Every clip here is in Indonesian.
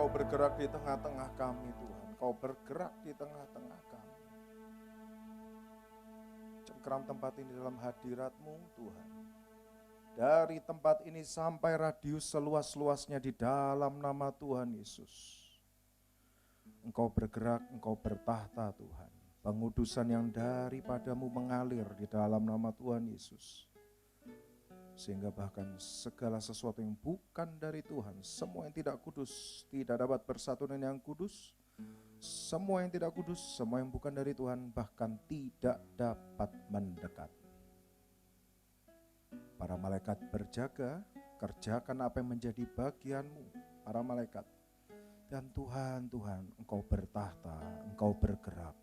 Engkau bergerak di tengah-tengah kami Tuhan. Engkau bergerak di tengah-tengah kami. Cengkeram tempat ini dalam hadirat-Mu Tuhan. Dari tempat ini sampai radius seluas-luasnya di dalam nama Tuhan Yesus. Engkau bergerak, Engkau bertahta Tuhan. Pengudusan yang daripadamu mengalir di dalam nama Tuhan Yesus. Sehingga bahkan segala sesuatu yang bukan dari Tuhan, semua yang tidak kudus, tidak dapat bersatu dengan yang kudus. Semua yang tidak kudus, semua yang bukan dari Tuhan, bahkan tidak dapat mendekat. Para malaikat berjaga, kerjakan apa yang menjadi bagianmu, para malaikat. Dan Tuhan, Engkau bertahta, Engkau bergerak.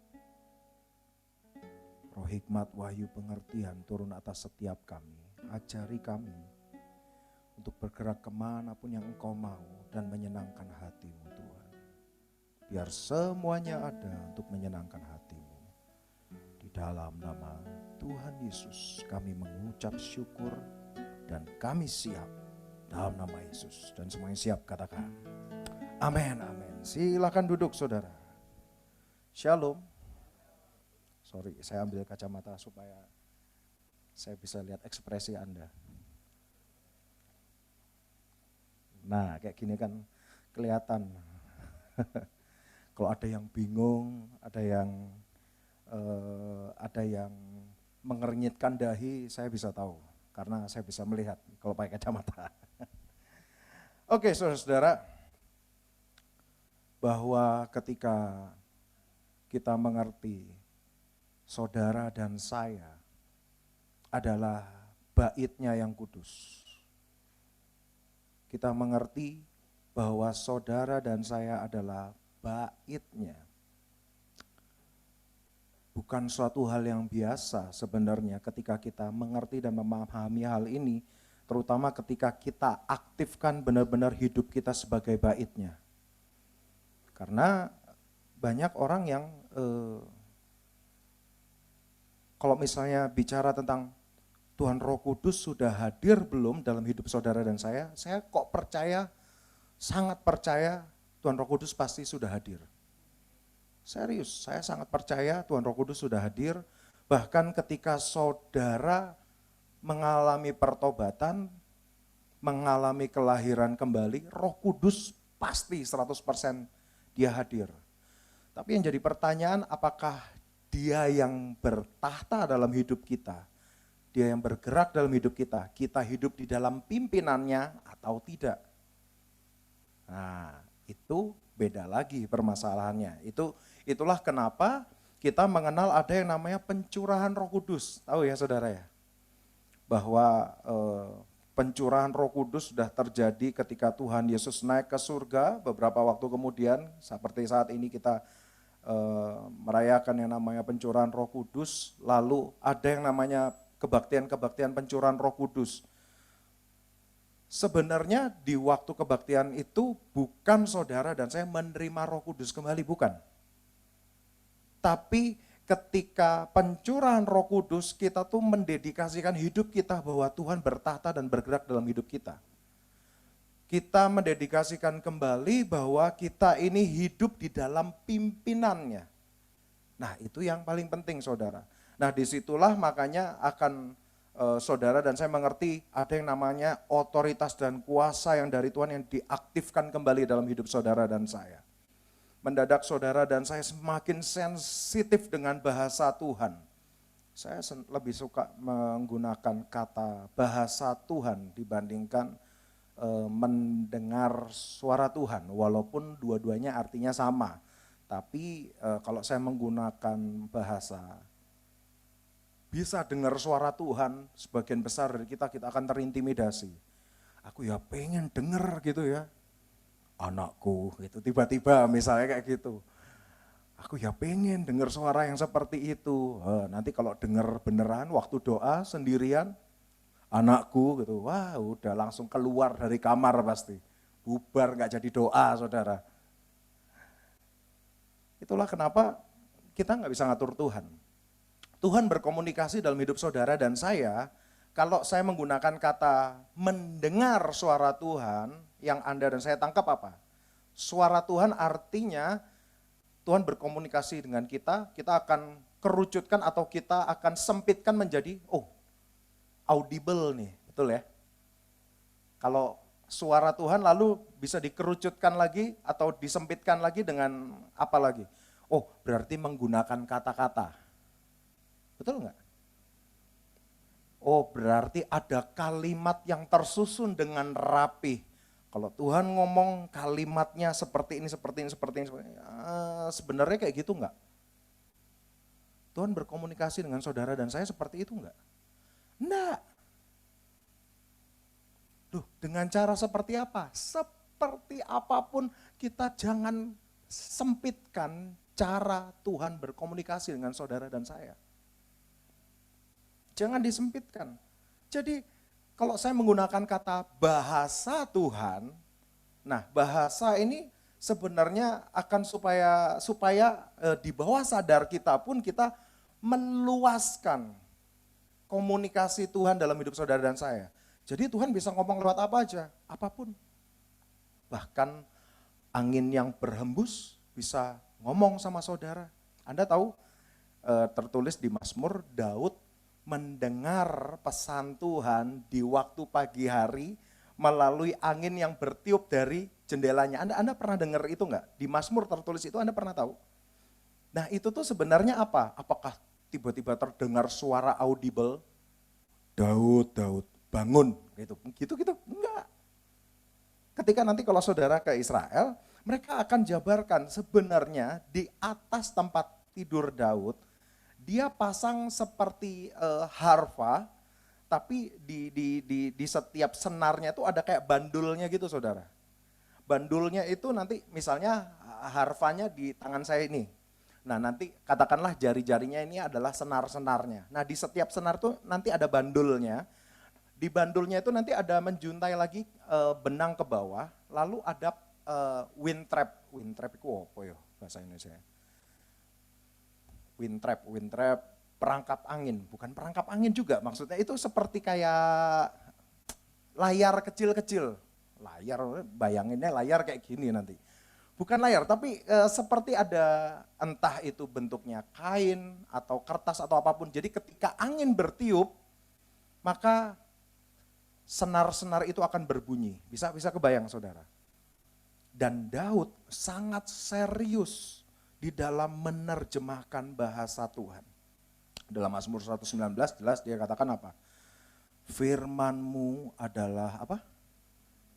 Roh hikmat, wahyu, pengertian turun atas setiap kami. Ajari kami untuk bergerak kemanapun yang Engkau mau dan menyenangkan hati-Mu Tuhan. Biar semuanya ada untuk menyenangkan hati-Mu. Di dalam nama Tuhan Yesus kami mengucap syukur dan kami siap dalam nama Yesus. Dan semuanya siap katakan amin, amin. Silakan duduk saudara. Shalom. Sorry, saya ambil kacamata supaya saya bisa lihat ekspresi Anda. Nah, kayak gini kan kelihatan. Kalau ada yang bingung, ada yang mengernyitkan dahi, saya bisa tahu. Karena saya bisa melihat kalau pakai kacamata. Oke, saudara-saudara, bahwa ketika kita mengerti saudara dan saya adalah baitnya yang kudus. Kita mengerti bahwa saudara dan saya adalah baitnya. Bukan suatu hal yang biasa sebenarnya ketika kita mengerti dan memahami hal ini, terutama ketika kita aktifkan benar-benar hidup kita sebagai baitnya. Karena banyak orang yang kalau misalnya bicara tentang Tuhan Roh Kudus sudah hadir belum dalam hidup saudara dan saya kok percaya, sangat percaya Tuhan Roh Kudus pasti sudah hadir. Serius, saya sangat percaya Tuhan Roh Kudus sudah hadir. Bahkan ketika saudara mengalami pertobatan, mengalami kelahiran kembali, Roh Kudus pasti 100% dia hadir. Tapi yang jadi pertanyaan, apakah dia yang bertahta dalam hidup kita? Dia yang bergerak dalam hidup kita hidup di dalam pimpinannya atau tidak. Nah, itu beda lagi permasalahannya. Itulah kenapa kita mengenal ada yang namanya pencurahan Roh Kudus. Tahu ya saudara ya? Bahwa pencurahan Roh Kudus sudah terjadi ketika Tuhan Yesus naik ke surga. Beberapa waktu kemudian, seperti saat ini kita merayakan yang namanya pencurahan Roh Kudus. Lalu ada yang namanya kebaktian-kebaktian pencurahan Roh Kudus. Sebenarnya di waktu kebaktian itu bukan saudara dan saya menerima Roh Kudus kembali, bukan. Tapi ketika pencurahan Roh Kudus, kita tuh mendedikasikan hidup kita bahwa Tuhan bertahta dan bergerak dalam hidup kita. Kita mendedikasikan kembali bahwa kita ini hidup di dalam pimpinannya. Nah, itu yang paling penting saudara. Nah, disitulah makanya akan saudara dan saya mengerti ada yang namanya otoritas dan kuasa yang dari Tuhan yang diaktifkan kembali dalam hidup saudara dan saya. Mendadak saudara dan saya semakin sensitif dengan bahasa Tuhan. Saya lebih suka menggunakan kata bahasa Tuhan dibandingkan mendengar suara Tuhan, walaupun dua-duanya artinya sama. Tapi kalau saya menggunakan bahasa bisa dengar suara Tuhan, sebagian besar dari kita akan terintimidasi. Aku ya pengen denger gitu ya, anakku gitu, tiba-tiba misalnya kayak gitu. Aku ya pengen denger suara yang seperti itu. Nanti kalau denger beneran waktu doa sendirian, anakku gitu, wah udah langsung keluar dari kamar pasti. Bubar gak jadi doa saudara. Itulah kenapa kita gak bisa ngatur Tuhan. Tuhan berkomunikasi dalam hidup saudara dan saya, kalau saya menggunakan kata mendengar suara Tuhan, yang Anda dan saya tangkap apa? Suara Tuhan artinya Tuhan berkomunikasi dengan kita akan kerucutkan atau kita akan sempitkan menjadi, audible nih, betul ya? Kalau suara Tuhan lalu bisa dikerucutkan lagi atau disempitkan lagi dengan apa lagi? Oh, berarti menggunakan kata-kata. Betul nggak? Oh, berarti ada kalimat yang tersusun dengan rapi. Kalau Tuhan ngomong kalimatnya seperti ini. Sebenarnya kayak gitu enggak? Tuhan berkomunikasi dengan saudara dan saya seperti itu enggak? Enggak. Duh, dengan cara seperti apa? Seperti apapun kita jangan sempitkan cara Tuhan berkomunikasi dengan saudara dan saya. Jangan disempitkan. Jadi kalau saya menggunakan kata bahasa Tuhan, nah bahasa ini sebenarnya akan supaya di bawah sadar kita pun kita meluaskan komunikasi Tuhan dalam hidup saudara dan saya. Jadi Tuhan bisa ngomong lewat apa aja, apapun. Bahkan angin yang berhembus bisa ngomong sama saudara. Anda tahu tertulis di Mazmur, Daud mendengar pesan Tuhan di waktu pagi hari melalui angin yang bertiup dari jendelanya. Anda pernah dengar itu enggak? Di Mazmur tertulis itu Anda pernah tahu? Nah itu tuh sebenarnya apa? Apakah tiba-tiba terdengar suara audible? Daud, bangun. Gitu. Enggak. Ketika nanti kalau saudara ke Israel, mereka akan jabarkan sebenarnya di atas tempat tidur Daud, dia pasang seperti harfa, tapi di setiap senarnya itu ada kayak bandulnya gitu saudara. Bandulnya itu nanti misalnya harfanya di tangan saya ini. Nah nanti katakanlah jari-jarinya ini adalah senar-senarnya. Nah di setiap senar tuh nanti ada bandulnya. Di bandulnya itu nanti ada menjuntai lagi benang ke bawah, lalu ada wind trap. Wind trap itu apa ya bahasa Indonesia? Wind trap, perangkap angin, bukan perangkap angin juga, maksudnya itu seperti kayak layar kecil-kecil, layar, bayanginnya layar kayak gini nanti, bukan layar tapi seperti ada entah itu bentuknya kain atau kertas atau apapun, jadi ketika angin bertiup maka senar-senar itu akan berbunyi, bisa kebayang saudara. Dan Daud sangat serius di dalam menerjemahkan bahasa Tuhan. Dalam Mazmur 119 jelas dia katakan apa? Firman-Mu adalah apa?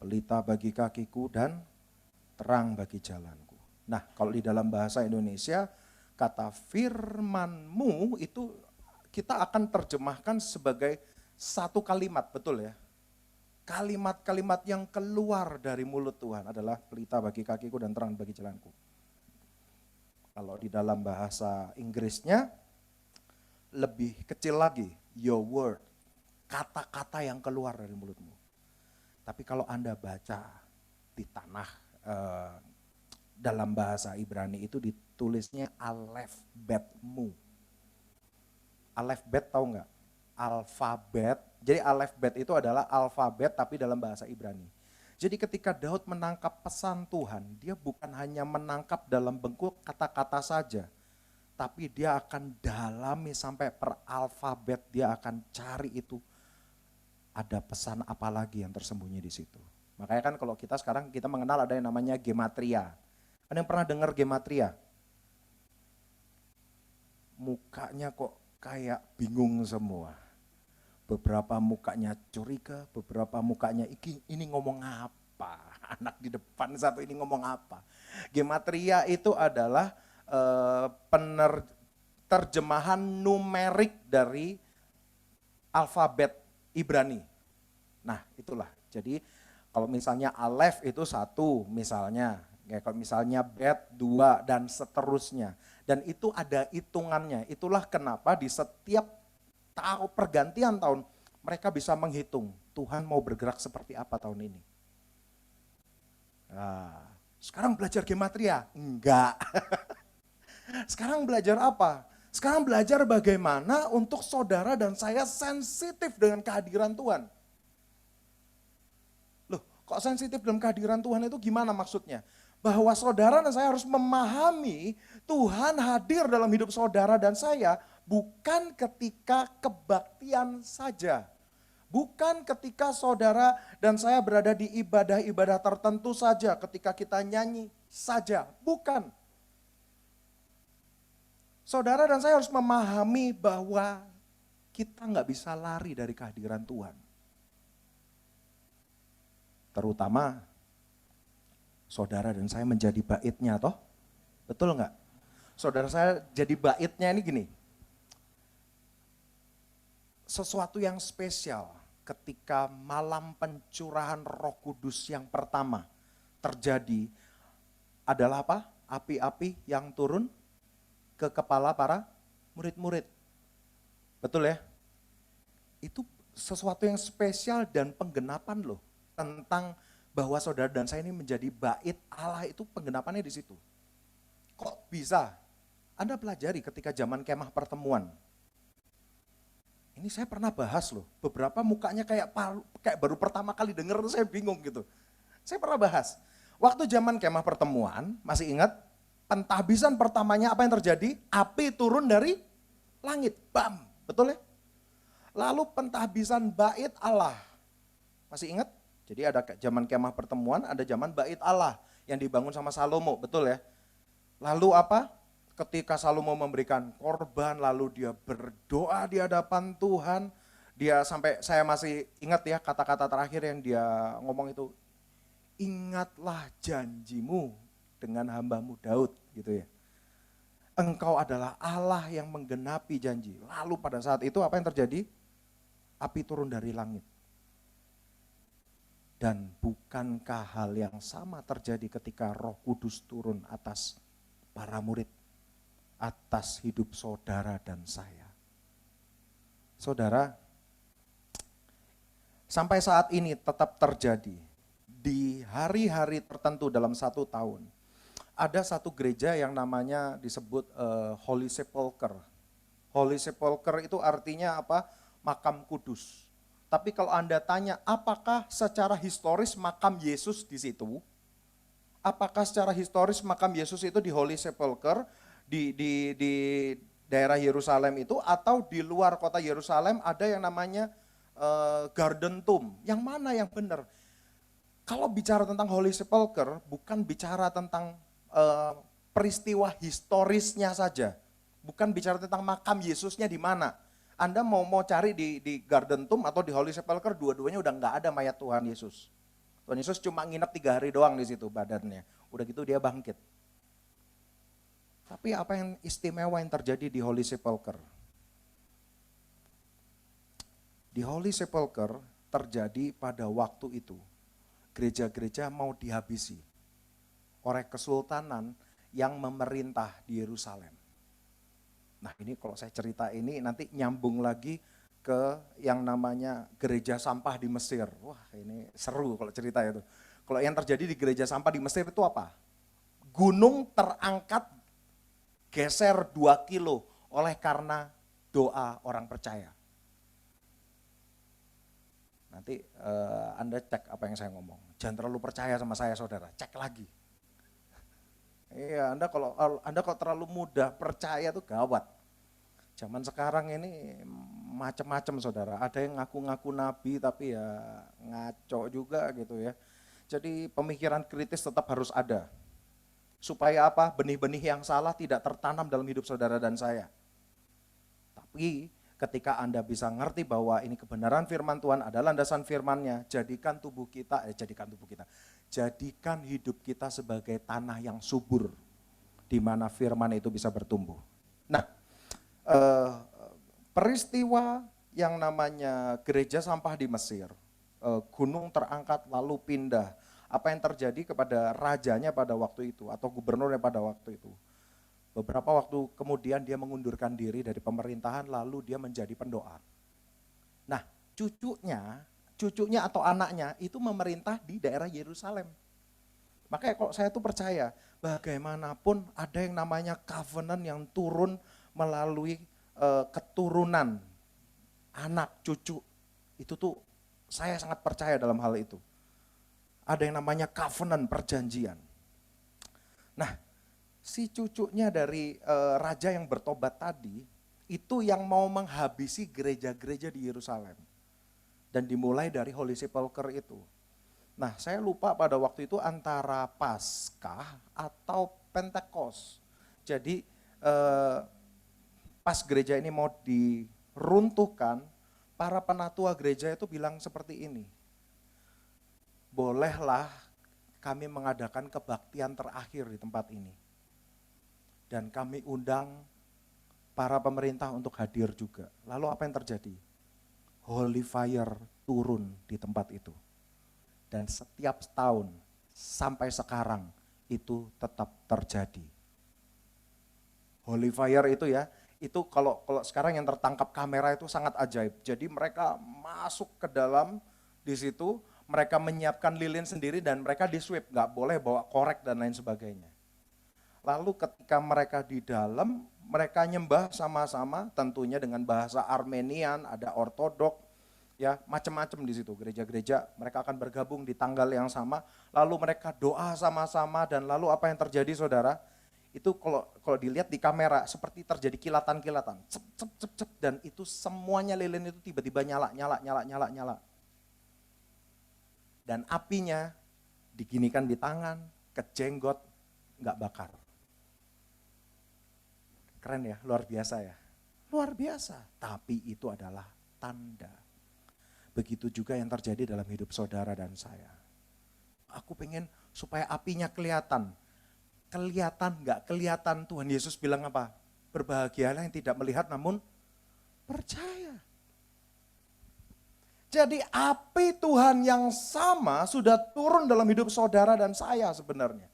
Pelita bagi kakiku dan terang bagi jalanku. Nah, kalau di dalam bahasa Indonesia kata firman-Mu itu kita akan terjemahkan sebagai satu kalimat, betul ya? Kalimat-kalimat yang keluar dari mulut Tuhan adalah pelita bagi kakiku dan terang bagi jalanku. Kalau di dalam bahasa Inggrisnya lebih kecil lagi, your word, kata-kata yang keluar dari mulutmu. Tapi kalau Anda baca di tanah dalam bahasa Ibrani itu ditulisnya alef betmu. Alef bet tahu nggak? Alfabet. Jadi alef bet itu adalah alfabet tapi dalam bahasa Ibrani. Jadi ketika Daud menangkap pesan Tuhan, dia bukan hanya menangkap dalam bentuk kata-kata saja, tapi dia akan dalami sampai per alfabet, dia akan cari itu ada pesan apa lagi yang tersembunyi di situ. Makanya kan kalau kita sekarang kita mengenal ada yang namanya gematria. Ada yang pernah dengar gematria? Mukanya kok kayak bingung semua. Beberapa mukanya curiga, beberapa mukanya ini ngomong apa? Anak di depan satu ini ngomong apa? Gematria itu adalah terjemahan numerik dari alfabet Ibrani. Nah itulah, jadi kalau misalnya alef itu 1 misalnya, ya kalau misalnya bet 2 dan seterusnya. Dan itu ada hitungannya, itulah kenapa di setiap pergantian tahun mereka bisa menghitung Tuhan mau bergerak seperti apa tahun ini. Nah, sekarang belajar gematria? Enggak. Sekarang belajar apa? Sekarang belajar bagaimana untuk saudara dan saya sensitif dengan kehadiran Tuhan. Loh, kok sensitif dengan kehadiran Tuhan itu gimana maksudnya? bahwa saudara dan saya harus memahami Tuhan hadir dalam hidup saudara dan saya bukan ketika kebaktian saja. Bukan ketika saudara dan saya berada di ibadah-ibadah tertentu saja, ketika kita nyanyi saja. Bukan. Saudara dan saya harus memahami bahwa kita nggak bisa lari dari kehadiran Tuhan. Terutama saudara dan saya menjadi baitnya toh. Betul nggak? Saudara saya jadi baitnya ini gini. Sesuatu yang spesial ketika malam pencurahan Roh Kudus yang pertama terjadi adalah apa? Api-api yang turun ke kepala para murid-murid. Betul ya? Itu sesuatu yang spesial dan penggenapan loh tentang bahwa saudara dan saya ini menjadi bait Allah, itu penggenapannya di situ. Kok bisa? Anda pelajari ketika zaman kemah pertemuan. Ini saya pernah bahas loh, beberapa mukanya kayak baru pertama kali denger, saya bingung gitu. Saya pernah bahas, waktu zaman kemah pertemuan, masih ingat, pentahbisan pertamanya apa yang terjadi? Api turun dari langit, bam, betul ya? Lalu pentahbisan bait Allah, masih ingat? Jadi ada zaman kemah pertemuan, ada zaman bait Allah yang dibangun sama Salomo, betul ya? Lalu apa? Ketika Salomo memberikan korban, lalu dia berdoa di hadapan Tuhan. Dia sampai, saya masih ingat ya kata-kata terakhir yang dia ngomong itu. Ingatlah janjimu dengan hambamu Daud gitu ya. Engkau adalah Allah yang menggenapi janji. Lalu pada saat itu apa yang terjadi? Api turun dari langit. Dan bukankah hal yang sama terjadi ketika Roh Kudus turun atas para murid? Atas hidup saudara dan saya. Saudara, sampai saat ini tetap terjadi di hari-hari tertentu dalam 1 tahun. Ada satu gereja yang namanya disebut Holy Sepulchre. Holy Sepulchre itu artinya apa? Makam kudus. Tapi kalau Anda tanya apakah secara historis makam Yesus di situ? Apakah secara historis makam Yesus itu di Holy Sepulchre? Di daerah Yerusalem itu, atau di luar kota Yerusalem ada yang namanya Garden Tomb. Yang mana yang benar? Kalau bicara tentang Holy Sepulchre, bukan bicara tentang peristiwa historisnya saja. Bukan bicara tentang makam Yesusnya di mana. Anda mau cari di Garden Tomb atau di Holy Sepulchre, dua-duanya udah nggak ada mayat Tuhan Yesus. Tuhan Yesus cuma nginep 3 hari doang di situ badannya. Udah gitu dia bangkit. Tapi apa yang istimewa yang terjadi di Holy Sepulchre? Di Holy Sepulchre terjadi pada waktu itu, gereja-gereja mau dihabisi oleh kesultanan yang memerintah di Yerusalem. Nah ini kalau saya cerita ini nanti nyambung lagi ke yang namanya gereja sampah di Mesir. Wah ini seru kalau cerita itu. Kalau yang terjadi di gereja sampah di Mesir itu apa? Gunung terangkat geser 2 kilo oleh karena doa orang percaya. Nanti Anda cek apa yang saya ngomong. Jangan terlalu percaya sama saya saudara, cek lagi. Iya, Anda kalau terlalu mudah percaya tuh gawat. Zaman sekarang ini macam-macam saudara. Ada yang ngaku-ngaku nabi tapi ya ngaco juga gitu ya. Jadi pemikiran kritis tetap harus ada. Supaya apa? Benih-benih yang salah tidak tertanam dalam hidup saudara dan saya. Tapi ketika Anda bisa ngerti bahwa ini kebenaran firman Tuhan adalah landasan firman-Nya, jadikan hidup kita sebagai tanah yang subur, di mana firman itu bisa bertumbuh. Nah, peristiwa yang namanya gereja sampah di Mesir, gunung terangkat lalu pindah. Apa yang terjadi kepada rajanya pada waktu itu atau gubernurnya pada waktu itu. Beberapa waktu kemudian dia mengundurkan diri dari pemerintahan lalu dia menjadi pendoa. Nah cucunya atau anaknya itu memerintah di daerah Yerusalem. Makanya kalau saya tuh percaya bagaimanapun ada yang namanya covenant yang turun melalui keturunan anak cucu. Itu tuh saya sangat percaya dalam hal itu. Ada yang namanya covenant perjanjian. Nah, si cucunya dari raja yang bertobat tadi, itu yang mau menghabisi gereja-gereja di Yerusalem. Dan dimulai dari Holy Sepulchre itu. Nah, saya lupa pada waktu itu antara Paskah atau Pentecost. Jadi pas gereja ini mau diruntuhkan, para penatua gereja itu bilang seperti ini. Bolehlah kami mengadakan kebaktian terakhir di tempat ini. Dan kami undang para pemerintah untuk hadir juga. Lalu apa yang terjadi? Holy fire turun di tempat itu. Dan setiap tahun sampai sekarang itu tetap terjadi. Holy fire itu ya, itu kalau sekarang yang tertangkap kamera itu sangat ajaib. Jadi mereka masuk ke dalam di situ, mereka menyiapkan lilin sendiri dan mereka di-sweep, nggak boleh bawa korek dan lain sebagainya. Lalu ketika mereka di dalam, mereka nyembah sama-sama, tentunya dengan bahasa Armenian, ada Ortodok, ya macam-macam di situ. Gereja-gereja mereka akan bergabung di tanggal yang sama, lalu mereka doa sama-sama dan lalu apa yang terjadi saudara? Itu kalau dilihat di kamera seperti terjadi kilatan-kilatan, cep cep cep cep, dan itu semuanya lilin itu tiba-tiba nyala. Dan apinya diginikan di tangan, ke jenggot, nggak bakar. Keren ya, luar biasa ya. Luar biasa, tapi itu adalah tanda. Begitu juga yang terjadi dalam hidup saudara dan saya. Aku pengen supaya apinya kelihatan. Kelihatan nggak kelihatan, Tuhan Yesus bilang apa? Berbahagialah yang tidak melihat namun percaya. Jadi api Tuhan yang sama sudah turun dalam hidup saudara dan saya sebenarnya.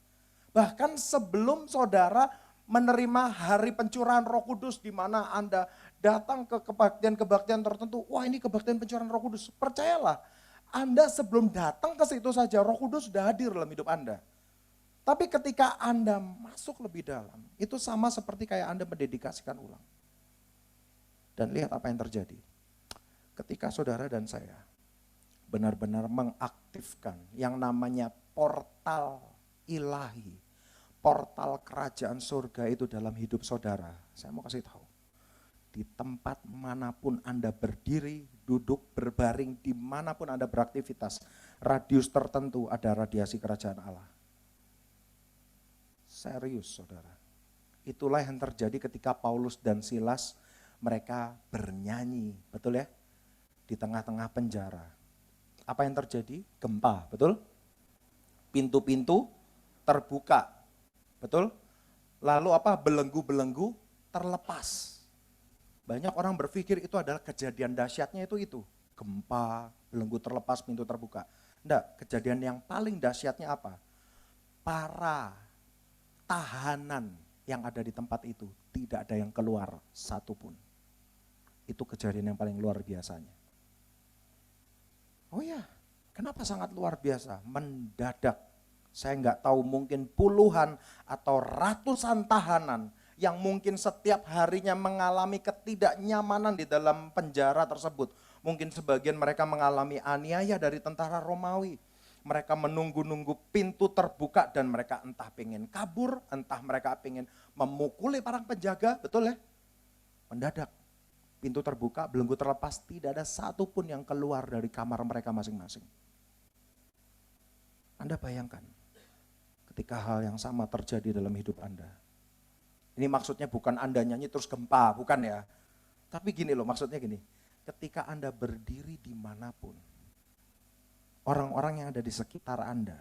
Bahkan sebelum saudara menerima hari pencurahan Roh Kudus di mana Anda datang ke kebaktian-kebaktian tertentu, wah ini kebaktian pencurahan Roh Kudus. Percayalah, Anda sebelum datang ke situ saja Roh Kudus sudah hadir dalam hidup Anda. Tapi ketika Anda masuk lebih dalam, itu sama seperti kayak Anda mendedikasikan ulang. Dan lihat apa yang terjadi. Ketika saudara dan saya benar-benar mengaktifkan yang namanya portal ilahi, portal kerajaan surga itu dalam hidup saudara. Saya mau kasih tahu, di tempat manapun Anda berdiri, duduk, berbaring, dimanapun Anda beraktivitas, radius tertentu ada radiasi kerajaan Allah. Serius saudara. Itulah yang terjadi ketika Paulus dan Silas mereka bernyanyi, betul ya? Di tengah-tengah penjara. Apa yang terjadi? Gempa, betul? Pintu-pintu terbuka, betul? Lalu apa? Belenggu-belenggu terlepas. Banyak orang berpikir itu adalah kejadian dahsyatnya itu. Gempa, belenggu terlepas, pintu terbuka. Enggak, kejadian yang paling dahsyatnya apa? Para tahanan yang ada di tempat itu tidak ada yang keluar satupun. Itu kejadian yang paling luar biasanya. Oh ya, kenapa sangat luar biasa? Mendadak, saya nggak tahu mungkin puluhan atau ratusan tahanan yang mungkin setiap harinya mengalami ketidaknyamanan di dalam penjara tersebut. Mungkin sebagian mereka mengalami aniaya dari tentara Romawi. Mereka menunggu-nunggu pintu terbuka dan mereka entah pengen kabur, entah mereka pengen memukuli para penjaga, betul ya? Mendadak, pintu terbuka, belenggu terlepas, tidak ada satupun yang keluar dari kamar mereka masing-masing. Anda bayangkan, ketika hal yang sama terjadi dalam hidup Anda. Ini maksudnya bukan Anda nyanyi terus gempa, bukan ya. Tapi gini loh, maksudnya gini, ketika Anda berdiri dimanapun, orang-orang yang ada di sekitar Anda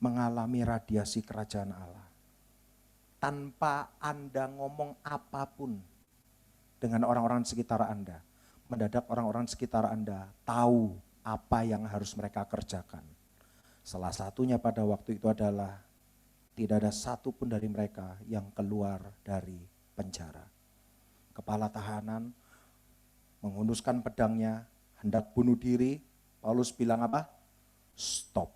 mengalami radiasi kerajaan Allah. Tanpa Anda ngomong apapun dengan orang-orang di sekitar Anda, mendadak orang-orang di sekitar Anda tahu apa yang harus mereka kerjakan. Salah satunya pada waktu itu adalah tidak ada satupun dari mereka yang keluar dari penjara. Kepala tahanan menghunuskan pedangnya, hendak bunuh diri. Paulus bilang apa? Stop.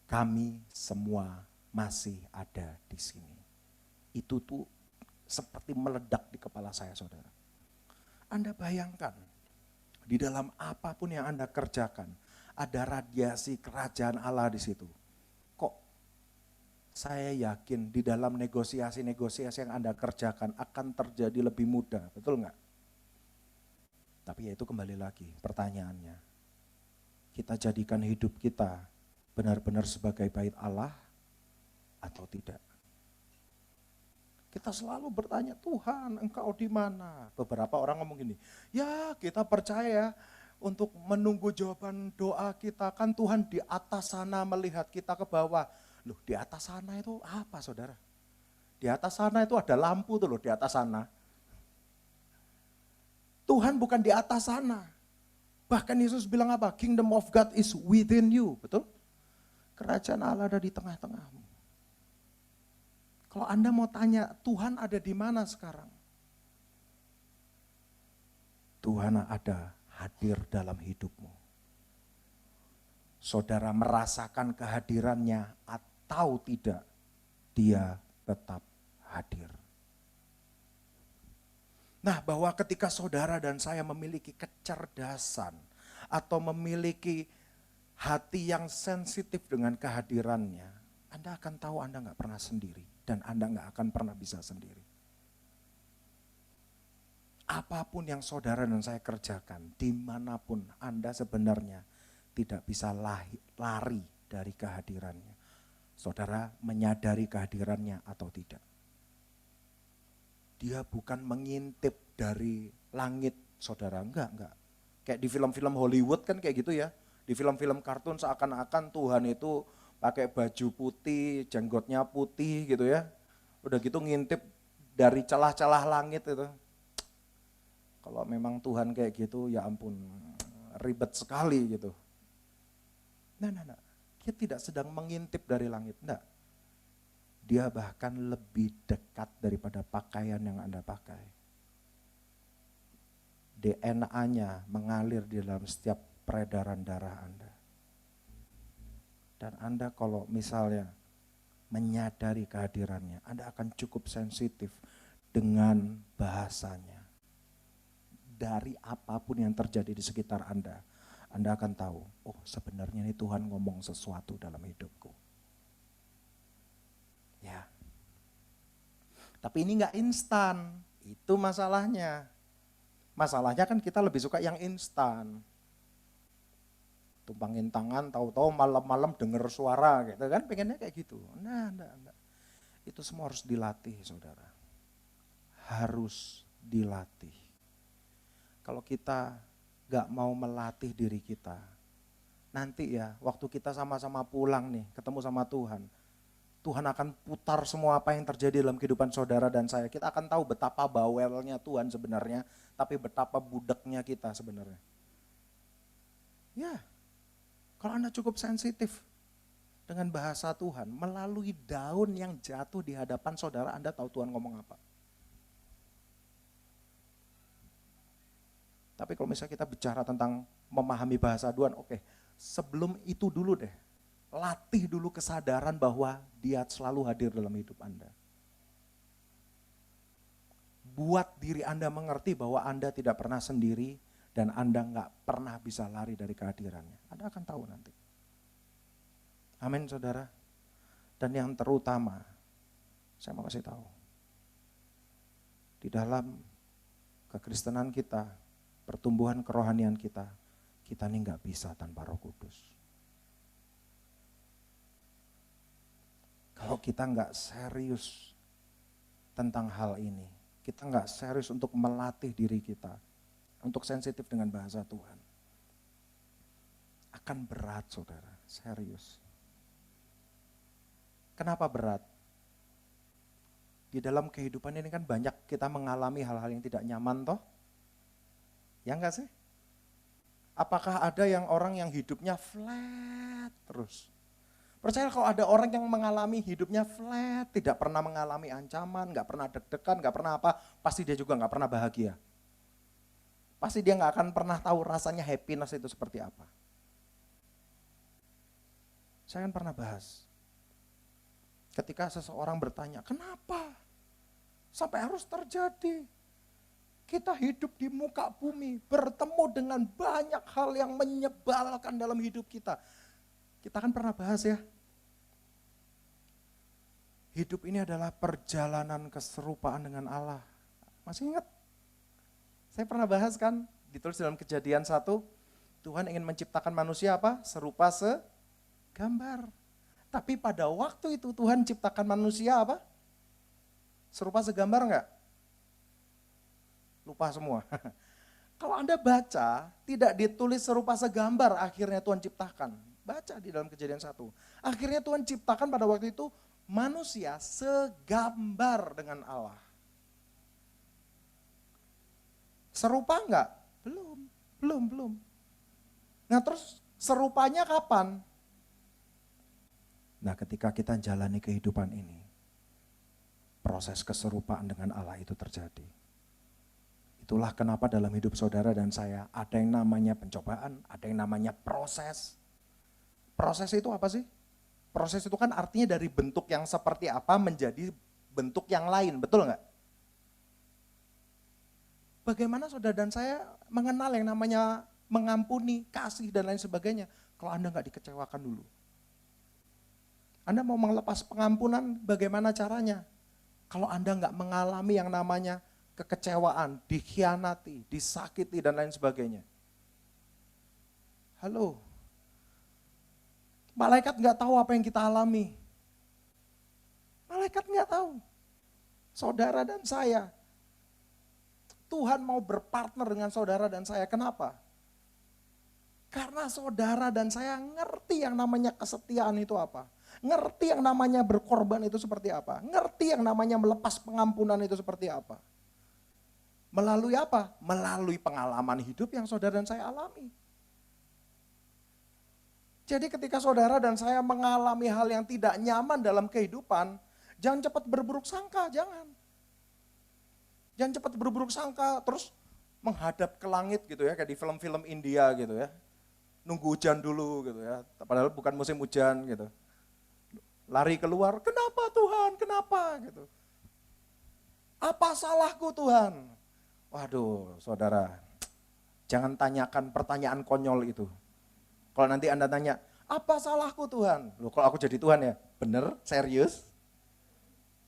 Kami semua masih ada di sini. Itu tuh seperti meledak di kepala saya, saudara. Anda bayangkan, di dalam apapun yang Anda kerjakan, ada radiasi kerajaan Allah di situ. Kok saya yakin di dalam negosiasi-negosiasi yang Anda kerjakan akan terjadi lebih mudah, betul nggak? Tapi ya itu kembali lagi pertanyaannya. Kita jadikan hidup kita benar-benar sebagai bait Allah atau tidak? Kita selalu bertanya, Tuhan engkau di mana? Beberapa orang ngomong gini, ya kita percaya untuk menunggu jawaban doa kita, kan Tuhan di atas sana melihat kita ke bawah. Loh, di atas sana itu apa, saudara? Di atas sana itu ada lampu tuh loh, di atas sana. Tuhan bukan di atas sana. Bahkan Yesus bilang apa? Kingdom of God is within you, betul? Kerajaan Allah ada di tengah-tengahmu. Kalau Anda mau tanya, Tuhan ada di mana sekarang? Tuhan ada hadir dalam hidupmu. Saudara merasakan kehadirannya atau tidak, dia tetap hadir. Nah, bahwa ketika saudara dan saya memiliki kecerdasan atau memiliki hati yang sensitif dengan kehadirannya, Anda akan tahu Anda nggak pernah sendiri. Dan Anda nggak akan pernah bisa sendiri. Apapun yang saudara dan saya kerjakan, dimanapun Anda sebenarnya tidak bisa lari dari kehadirannya. Saudara menyadari kehadirannya atau tidak. Dia bukan mengintip dari langit, saudara, enggak. Kayak di film-film Hollywood kan kayak gitu ya. Di film-film kartun seakan-akan Tuhan itu pakai baju putih, jenggotnya putih gitu ya. Udah gitu ngintip dari celah-celah langit itu. Kalau memang Tuhan kayak gitu, ya ampun, ribet sekali gitu. Nah. Dia tidak sedang mengintip dari langit, enggak. Dia bahkan lebih dekat daripada pakaian yang Anda pakai. DNA-nya mengalir di dalam setiap peredaran darah Anda. Dan Anda kalau misalnya menyadari kehadirannya, Anda akan cukup sensitif dengan bahasanya. Dari apapun yang terjadi di sekitar Anda akan tahu, oh sebenarnya ini Tuhan ngomong sesuatu dalam hidupku. Ya. Tapi ini gak instan, itu masalahnya. Masalahnya kan kita lebih suka yang instan. Tumpangin tangan, tahu-tahu malam-malam dengar suara gitu kan, pengennya kayak gitu. Nah. Itu semua harus dilatih, saudara. Harus dilatih. Kalau kita gak mau melatih diri kita, nanti ya waktu kita sama-sama pulang nih, ketemu sama Tuhan, Tuhan akan putar semua apa yang terjadi dalam kehidupan saudara dan saya. Kita akan tahu betapa bawelnya Tuhan sebenarnya, tapi betapa budeknya kita sebenarnya. Ya. Kalau Anda cukup sensitif dengan bahasa Tuhan, melalui daun yang jatuh di hadapan saudara, Anda tahu Tuhan ngomong apa. Tapi kalau misalnya kita bicara tentang memahami bahasa Tuhan, oke, sebelum itu dulu deh, latih dulu kesadaran bahwa Dia selalu hadir dalam hidup Anda. Buat diri Anda mengerti bahwa Anda tidak pernah sendiri, dan Anda nggak pernah bisa lari dari kehadirannya. Anda akan tahu nanti. Amin, saudara. Dan yang terutama, saya mau kasih tahu. Di dalam kekristenan kita, pertumbuhan kerohanian kita ini nggak bisa tanpa Roh Kudus. Kalau kita nggak serius tentang hal ini, kita nggak serius untuk melatih diri kita, untuk sensitif dengan bahasa Tuhan. Akan berat, saudara, serius. Kenapa berat? Di dalam kehidupan ini kan banyak kita mengalami hal-hal yang tidak nyaman toh? Ya enggak sih? Apakah ada yang orang yang hidupnya flat terus? Percaya kalau ada orang yang mengalami hidupnya flat, tidak pernah mengalami ancaman, gak pernah deg-degan, gak pernah apa, pasti dia juga gak pernah bahagia. Pasti dia gak akan pernah tahu rasanya happiness itu seperti apa. Saya kan pernah bahas. Ketika seseorang bertanya, kenapa sampai harus terjadi? Kita hidup di muka bumi, bertemu dengan banyak hal yang menyebalkan dalam hidup kita. Kita kan pernah bahas ya. Hidup ini adalah perjalanan keserupaan dengan Allah. Masih ingat? Saya pernah bahas kan, ditulis dalam Kejadian 1, Tuhan ingin menciptakan manusia apa? Serupa segambar. Tapi pada waktu itu Tuhan ciptakan manusia apa? Serupa segambar enggak? Lupa semua. Kalau Anda baca, tidak ditulis serupa segambar akhirnya Tuhan ciptakan. Baca di dalam Kejadian 1. Akhirnya Tuhan ciptakan pada waktu itu manusia segambar dengan Allah. Serupa enggak? Belum. Nah terus serupanya kapan? Nah ketika kita jalani kehidupan ini, proses keserupaan dengan Allah itu terjadi. Itulah kenapa dalam hidup saudara dan saya ada yang namanya pencobaan, ada yang namanya proses. Proses itu apa sih? Proses itu kan artinya dari bentuk yang seperti apa menjadi bentuk yang lain, betul nggak? Bagaimana saudara dan saya mengenal yang namanya mengampuni, kasih dan lain sebagainya, kalau Anda nggak dikecewakan dulu. Anda mau melepas pengampunan, bagaimana caranya? Kalau Anda nggak mengalami yang namanya kekecewaan, dikhianati, disakiti dan lain sebagainya. Halo, malaikat nggak tahu apa yang kita alami. Malaikat nggak tahu. Saudara dan saya, Tuhan mau berpartner dengan saudara dan saya. Kenapa? Karena saudara dan saya ngerti yang namanya kesetiaan itu apa. Ngerti yang namanya berkorban itu seperti apa. Ngerti yang namanya melepas pengampunan itu seperti apa. Melalui apa? Melalui pengalaman hidup yang saudara dan saya alami. Jadi ketika saudara dan saya mengalami hal yang tidak nyaman dalam kehidupan, jangan cepat berburuk sangka, jangan. Jangan cepat berburuk sangka, terus menghadap ke langit gitu ya, kayak di film-film India gitu ya. Nunggu hujan dulu gitu ya, padahal bukan musim hujan gitu. Lari keluar, kenapa Tuhan, kenapa gitu. Apa salahku Tuhan? Waduh saudara, jangan tanyakan pertanyaan konyol itu. Kalau nanti Anda tanya, apa salahku Tuhan? Loh kalau aku jadi Tuhan ya, bener, serius?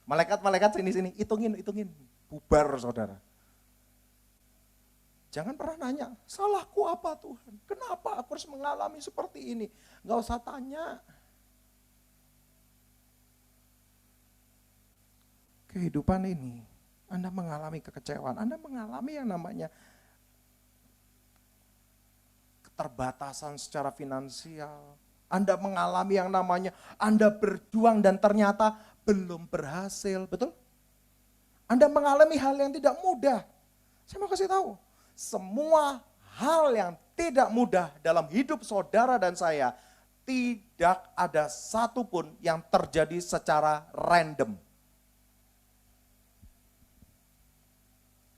Malaikat-malaikat sini-sini, hitungin. Bubar saudara. Jangan pernah nanya, salahku apa Tuhan? Kenapa aku harus mengalami seperti ini? Gak usah tanya. Kehidupan ini, Anda mengalami kekecewaan, Anda mengalami yang namanya keterbatasan secara finansial. Anda mengalami yang namanya Anda berjuang dan ternyata belum berhasil, betul? Anda mengalami hal yang tidak mudah. Saya mau kasih tahu, semua hal yang tidak mudah dalam hidup saudara dan saya, tidak ada satupun yang terjadi secara random.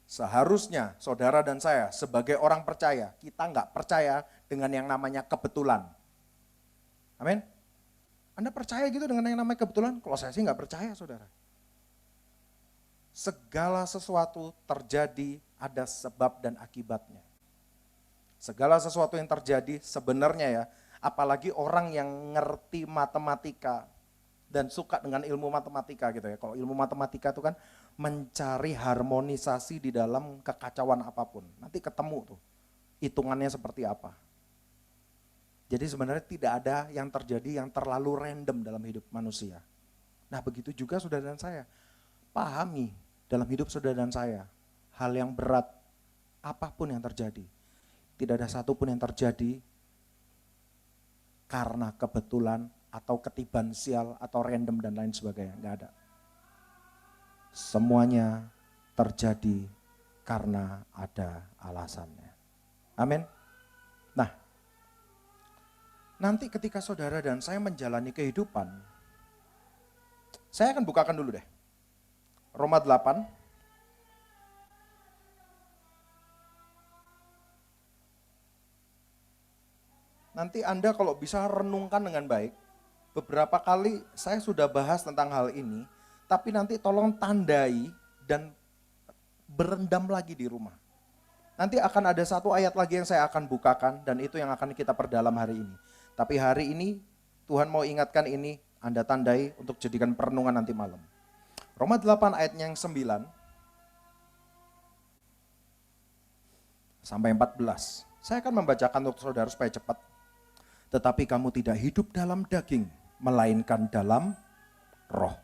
Seharusnya saudara dan saya sebagai orang percaya, kita nggak percaya dengan yang namanya kebetulan. Amin. Anda percaya gitu dengan yang namanya kebetulan? Kalau saya sih nggak percaya saudara. Segala sesuatu terjadi ada sebab dan akibatnya. Segala sesuatu yang terjadi sebenarnya ya, apalagi orang yang ngerti matematika dan suka dengan ilmu matematika gitu ya. Kalau ilmu matematika itu kan mencari harmonisasi di dalam kekacauan apapun. Nanti ketemu tuh hitungannya seperti apa. Jadi sebenarnya tidak ada yang terjadi yang terlalu random dalam hidup manusia. Nah begitu juga saudara dan saya. Pahami dalam hidup saudara dan saya, hal yang berat, apapun yang terjadi, tidak ada satupun yang terjadi karena kebetulan atau ketiban sial atau random dan lain sebagainya, enggak ada. Semuanya terjadi karena ada alasannya. Amin. Nah, nanti ketika saudara dan saya menjalani kehidupan, saya akan bukakan dulu deh. Roma 8. Nanti Anda kalau bisa renungkan dengan baik. Beberapa kali saya sudah bahas tentang hal ini, tapi nanti tolong tandai dan berendam lagi di rumah. Nanti akan ada satu ayat lagi yang saya akan bukakan dan itu yang akan kita perdalam hari ini. Tapi hari ini Tuhan mau ingatkan ini Anda tandai untuk jadikan perenungan nanti malam. Roma 8 ayatnya yang 9 sampai 14. Saya akan membacakan untuk saudara supaya cepat. Tetapi kamu tidak hidup dalam daging, melainkan dalam roh.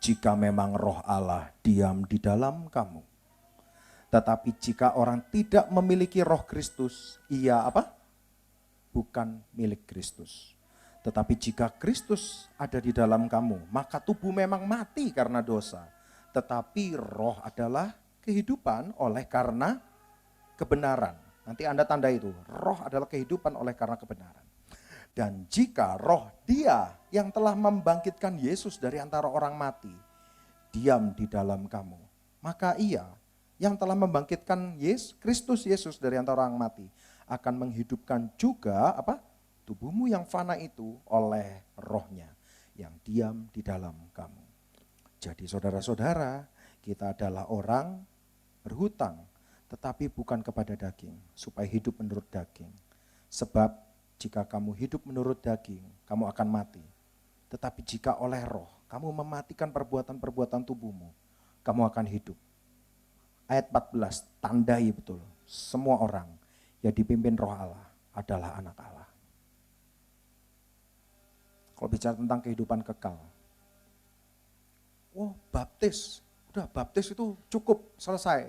Jika memang roh Allah diam di dalam kamu. Tetapi jika orang tidak memiliki roh Kristus, ia apa? Bukan milik Kristus. Tetapi jika Kristus ada di dalam kamu, maka tubuh memang mati karena dosa. Tetapi roh adalah kehidupan oleh karena kebenaran. Nanti Anda tanda itu, roh adalah kehidupan oleh karena kebenaran. Dan jika roh Dia yang telah membangkitkan Yesus dari antara orang mati, diam di dalam kamu, maka Ia yang telah membangkitkan Kristus Yesus dari antara orang mati, akan menghidupkan juga apa? Tubuhmu yang fana itu oleh rohnya yang diam di dalam kamu. Jadi saudara-saudara, kita adalah orang berhutang, tetapi bukan kepada daging, supaya hidup menurut daging. Sebab jika kamu hidup menurut daging, kamu akan mati. Tetapi jika oleh roh, kamu mematikan perbuatan-perbuatan tubuhmu, kamu akan hidup. Ayat 14, tandai betul, semua orang yang dipimpin roh Allah adalah anak Allah. Kalau bicara tentang kehidupan kekal, baptis, udah baptis itu cukup, selesai.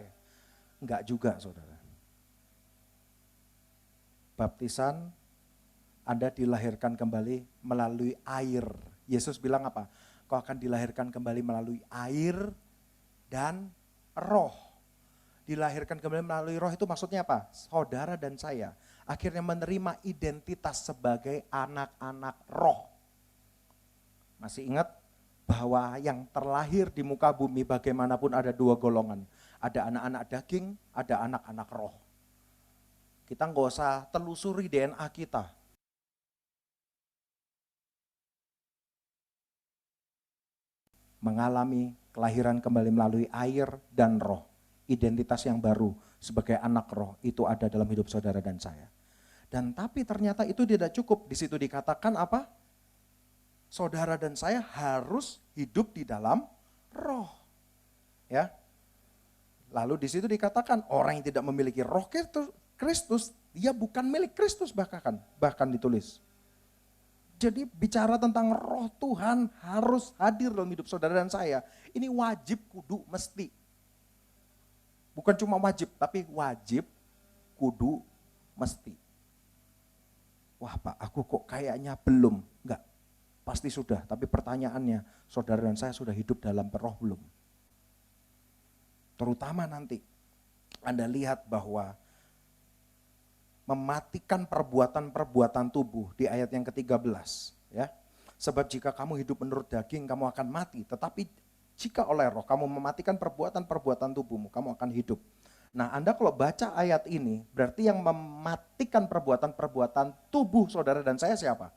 Enggak juga saudara. Baptisan Anda dilahirkan kembali melalui air. Yesus bilang apa? Kau akan dilahirkan kembali melalui air dan roh. Dilahirkan kembali melalui roh itu maksudnya apa? Saudara dan saya akhirnya menerima identitas sebagai anak-anak roh. Masih ingat bahwa yang terlahir di muka bumi bagaimanapun ada dua golongan. Ada anak-anak daging, ada anak-anak roh. Kita nggak usah telusuri DNA kita. Mengalami kelahiran kembali melalui air dan roh. Identitas yang baru sebagai anak roh itu ada dalam hidup saudara dan saya. Dan tapi ternyata itu tidak cukup. Di situ dikatakan apa? Saudara dan saya harus hidup di dalam roh. Ya. Lalu di situ dikatakan orang yang tidak memiliki roh Kristus, dia bukan milik Kristus bahkan ditulis. Jadi bicara tentang roh Tuhan harus hadir dalam hidup saudara dan saya. Ini wajib, kudu, mesti. Bukan cuma wajib, tapi wajib, kudu, mesti. Wah Pak, aku kok kayaknya belum. Enggak, pasti sudah. Tapi pertanyaannya, saudara dan saya sudah hidup dalam roh belum? Terutama nanti Anda lihat bahwa mematikan perbuatan-perbuatan tubuh di ayat yang ke-13. Ya. Sebab jika kamu hidup menurut daging, kamu akan mati. Tetapi jika oleh roh kamu mematikan perbuatan-perbuatan tubuhmu, kamu akan hidup. Nah Anda kalau baca ayat ini, berarti yang mematikan perbuatan-perbuatan tubuh saudara dan saya siapa?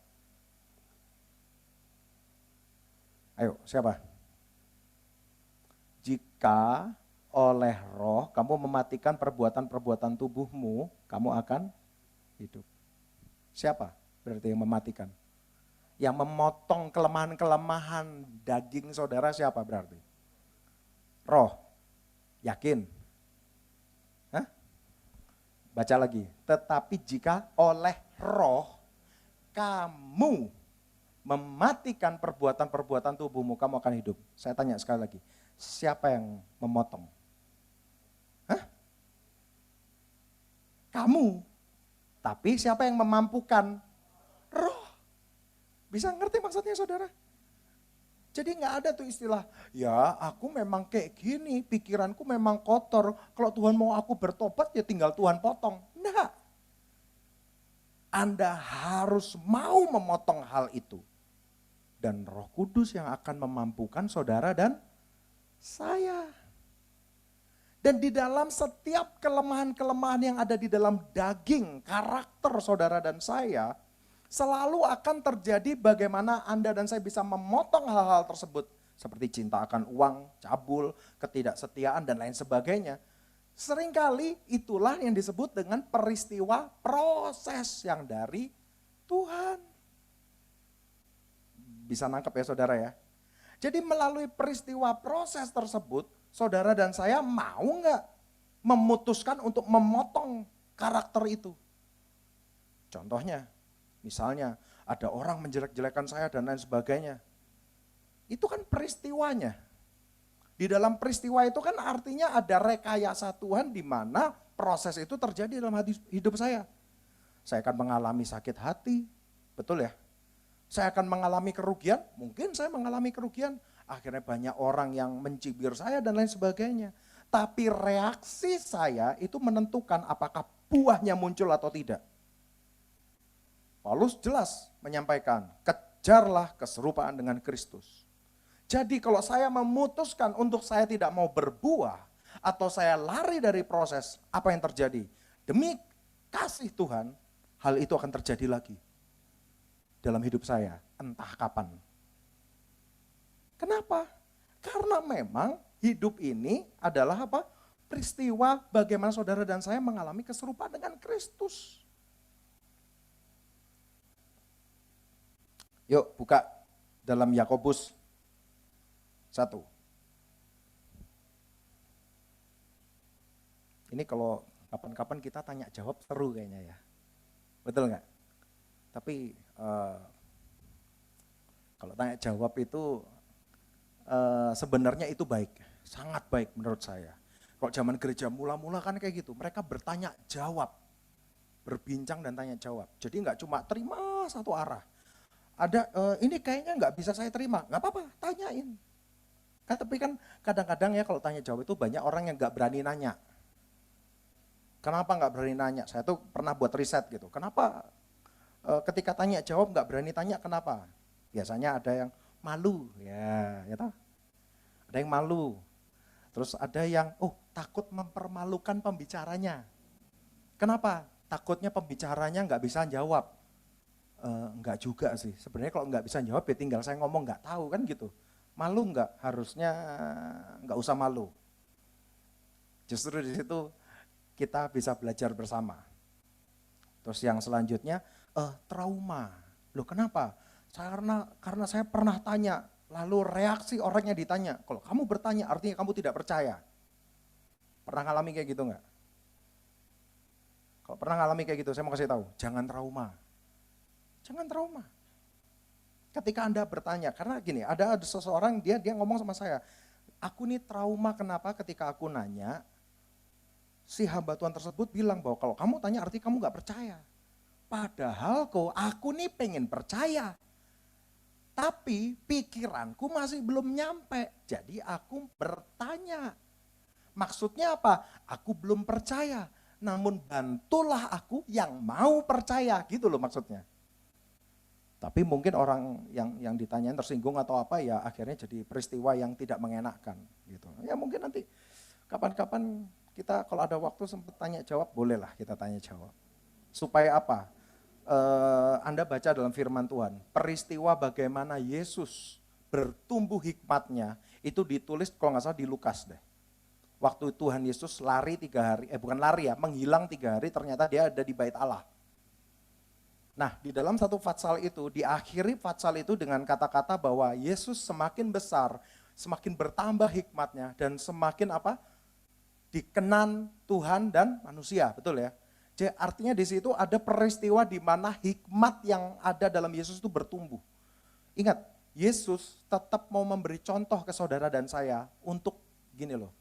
Ayo, siapa? Jika oleh roh kamu mematikan perbuatan-perbuatan tubuhmu, kamu akan hidup. Siapa berarti yang mematikan? Yang memotong kelemahan-kelemahan daging saudara siapa berarti? Roh. Yakin? Hah? Baca lagi. Tetapi jika oleh roh kamu mematikan perbuatan-perbuatan tubuhmu, kamu akan hidup. Saya tanya sekali lagi, siapa yang memotong? Hah? Kamu. Tapi siapa yang memampukan? Roh. Bisa ngerti maksudnya saudara? Jadi nggak ada tuh istilah, ya aku memang kayak gini, pikiranku memang kotor. Kalau Tuhan mau aku bertobat ya tinggal Tuhan potong. Enggak. Anda harus mau memotong hal itu. Dan Roh Kudus yang akan memampukan saudara dan saya. Dan di dalam setiap kelemahan-kelemahan yang ada di dalam daging, karakter saudara dan saya, selalu akan terjadi bagaimana Anda dan saya bisa memotong hal-hal tersebut. Seperti cinta akan uang, cabul, ketidaksetiaan dan lain sebagainya. Seringkali itulah yang disebut dengan peristiwa proses yang dari Tuhan. Bisa nangkep ya saudara ya. Jadi melalui peristiwa proses tersebut, saudara dan saya mau nggak memutuskan untuk memotong karakter itu. Contohnya, misalnya ada orang menjelek-jelekan saya dan lain sebagainya. Itu kan peristiwanya. Di dalam peristiwa itu kan artinya ada rekayasa Tuhan di mana proses itu terjadi dalam hidup saya. Saya akan mengalami sakit hati, betul ya? Saya akan mengalami kerugian, mungkin saya mengalami kerugian. Akhirnya banyak orang yang mencibir saya dan lain sebagainya. Tapi reaksi saya itu menentukan apakah buahnya muncul atau tidak. Paulus jelas menyampaikan, kejarlah keserupaan dengan Kristus. Jadi kalau saya memutuskan untuk saya tidak mau berbuah, atau saya lari dari proses, apa yang terjadi? Demi kasih Tuhan, hal itu akan terjadi lagi dalam hidup saya, entah kapan. Kenapa? Karena memang hidup ini adalah apa? Peristiwa bagaimana saudara dan saya mengalami keserupaan dengan Kristus. Yuk buka dalam Yakobus 1. Ini kalau kapan-kapan kita tanya jawab seru kayaknya ya. Betul nggak? Tapi kalau tanya jawab itu sebenarnya itu baik, sangat baik menurut saya. Kalau zaman gereja mula-mula kan kayak gitu, mereka bertanya jawab, berbincang dan tanya jawab. Jadi nggak cuma terima satu arah. Ada ini kayaknya nggak bisa saya terima, nggak apa-apa, tanyain. Tapi kan kadang-kadang ya kalau tanya jawab itu banyak orang yang nggak berani nanya. Kenapa nggak berani nanya? Saya tuh pernah buat riset gitu. Kenapa ketika tanya jawab nggak berani tanya, kenapa? Biasanya ada yang malu, ya toh? Ada yang malu. Terus ada yang takut mempermalukan pembicaranya. Kenapa? Takutnya pembicaranya nggak bisa jawab. Enggak juga sih. Sebenarnya kalau nggak bisa jawab ya tinggal saya ngomong nggak tahu kan gitu. Malu nggak? Harusnya nggak usah malu. Justru di situ kita bisa belajar bersama. Terus yang selanjutnya trauma. Loh kenapa? Karena saya pernah tanya, lalu reaksi orangnya ditanya. Kalau kamu bertanya artinya kamu tidak percaya. Pernah ngalami kayak gitu nggak? Kalau pernah ngalami kayak gitu, saya mau kasih tahu, jangan trauma. Jangan trauma. Ketika Anda bertanya, karena gini, ada seseorang dia ngomong sama saya, aku nih trauma kenapa ketika aku nanya, si hamba Tuhan tersebut bilang bahwa kalau kamu tanya artinya kamu nggak percaya. Padahal aku nih pengen percaya. Tapi pikiranku masih belum nyampe, jadi aku bertanya. Maksudnya apa? Aku belum percaya, namun bantulah aku yang mau percaya, gitu loh maksudnya. Tapi mungkin orang yang ditanyain tersinggung atau apa ya akhirnya jadi peristiwa yang tidak mengenakkan gitu. Ya mungkin nanti kapan-kapan kita kalau ada waktu sempat tanya jawab, bolehlah kita tanya jawab. Supaya apa? Anda baca dalam firman Tuhan, peristiwa bagaimana Yesus bertumbuh hikmatnya itu ditulis kalau nggak salah di Lukas deh. Waktu Tuhan Yesus lari 3 hari, bukan lari ya, menghilang 3 hari ternyata dia ada di bait Allah. Nah di dalam satu fatsal itu, diakhiri fatsal itu dengan kata-kata bahwa Yesus semakin besar, semakin bertambah hikmatnya dan semakin apa? Dikenan Tuhan dan manusia, betul ya? Jadi artinya di situ ada peristiwa di mana hikmat yang ada dalam Yesus itu bertumbuh. Ingat, Yesus tetap mau memberi contoh ke saudara dan saya untuk gini loh.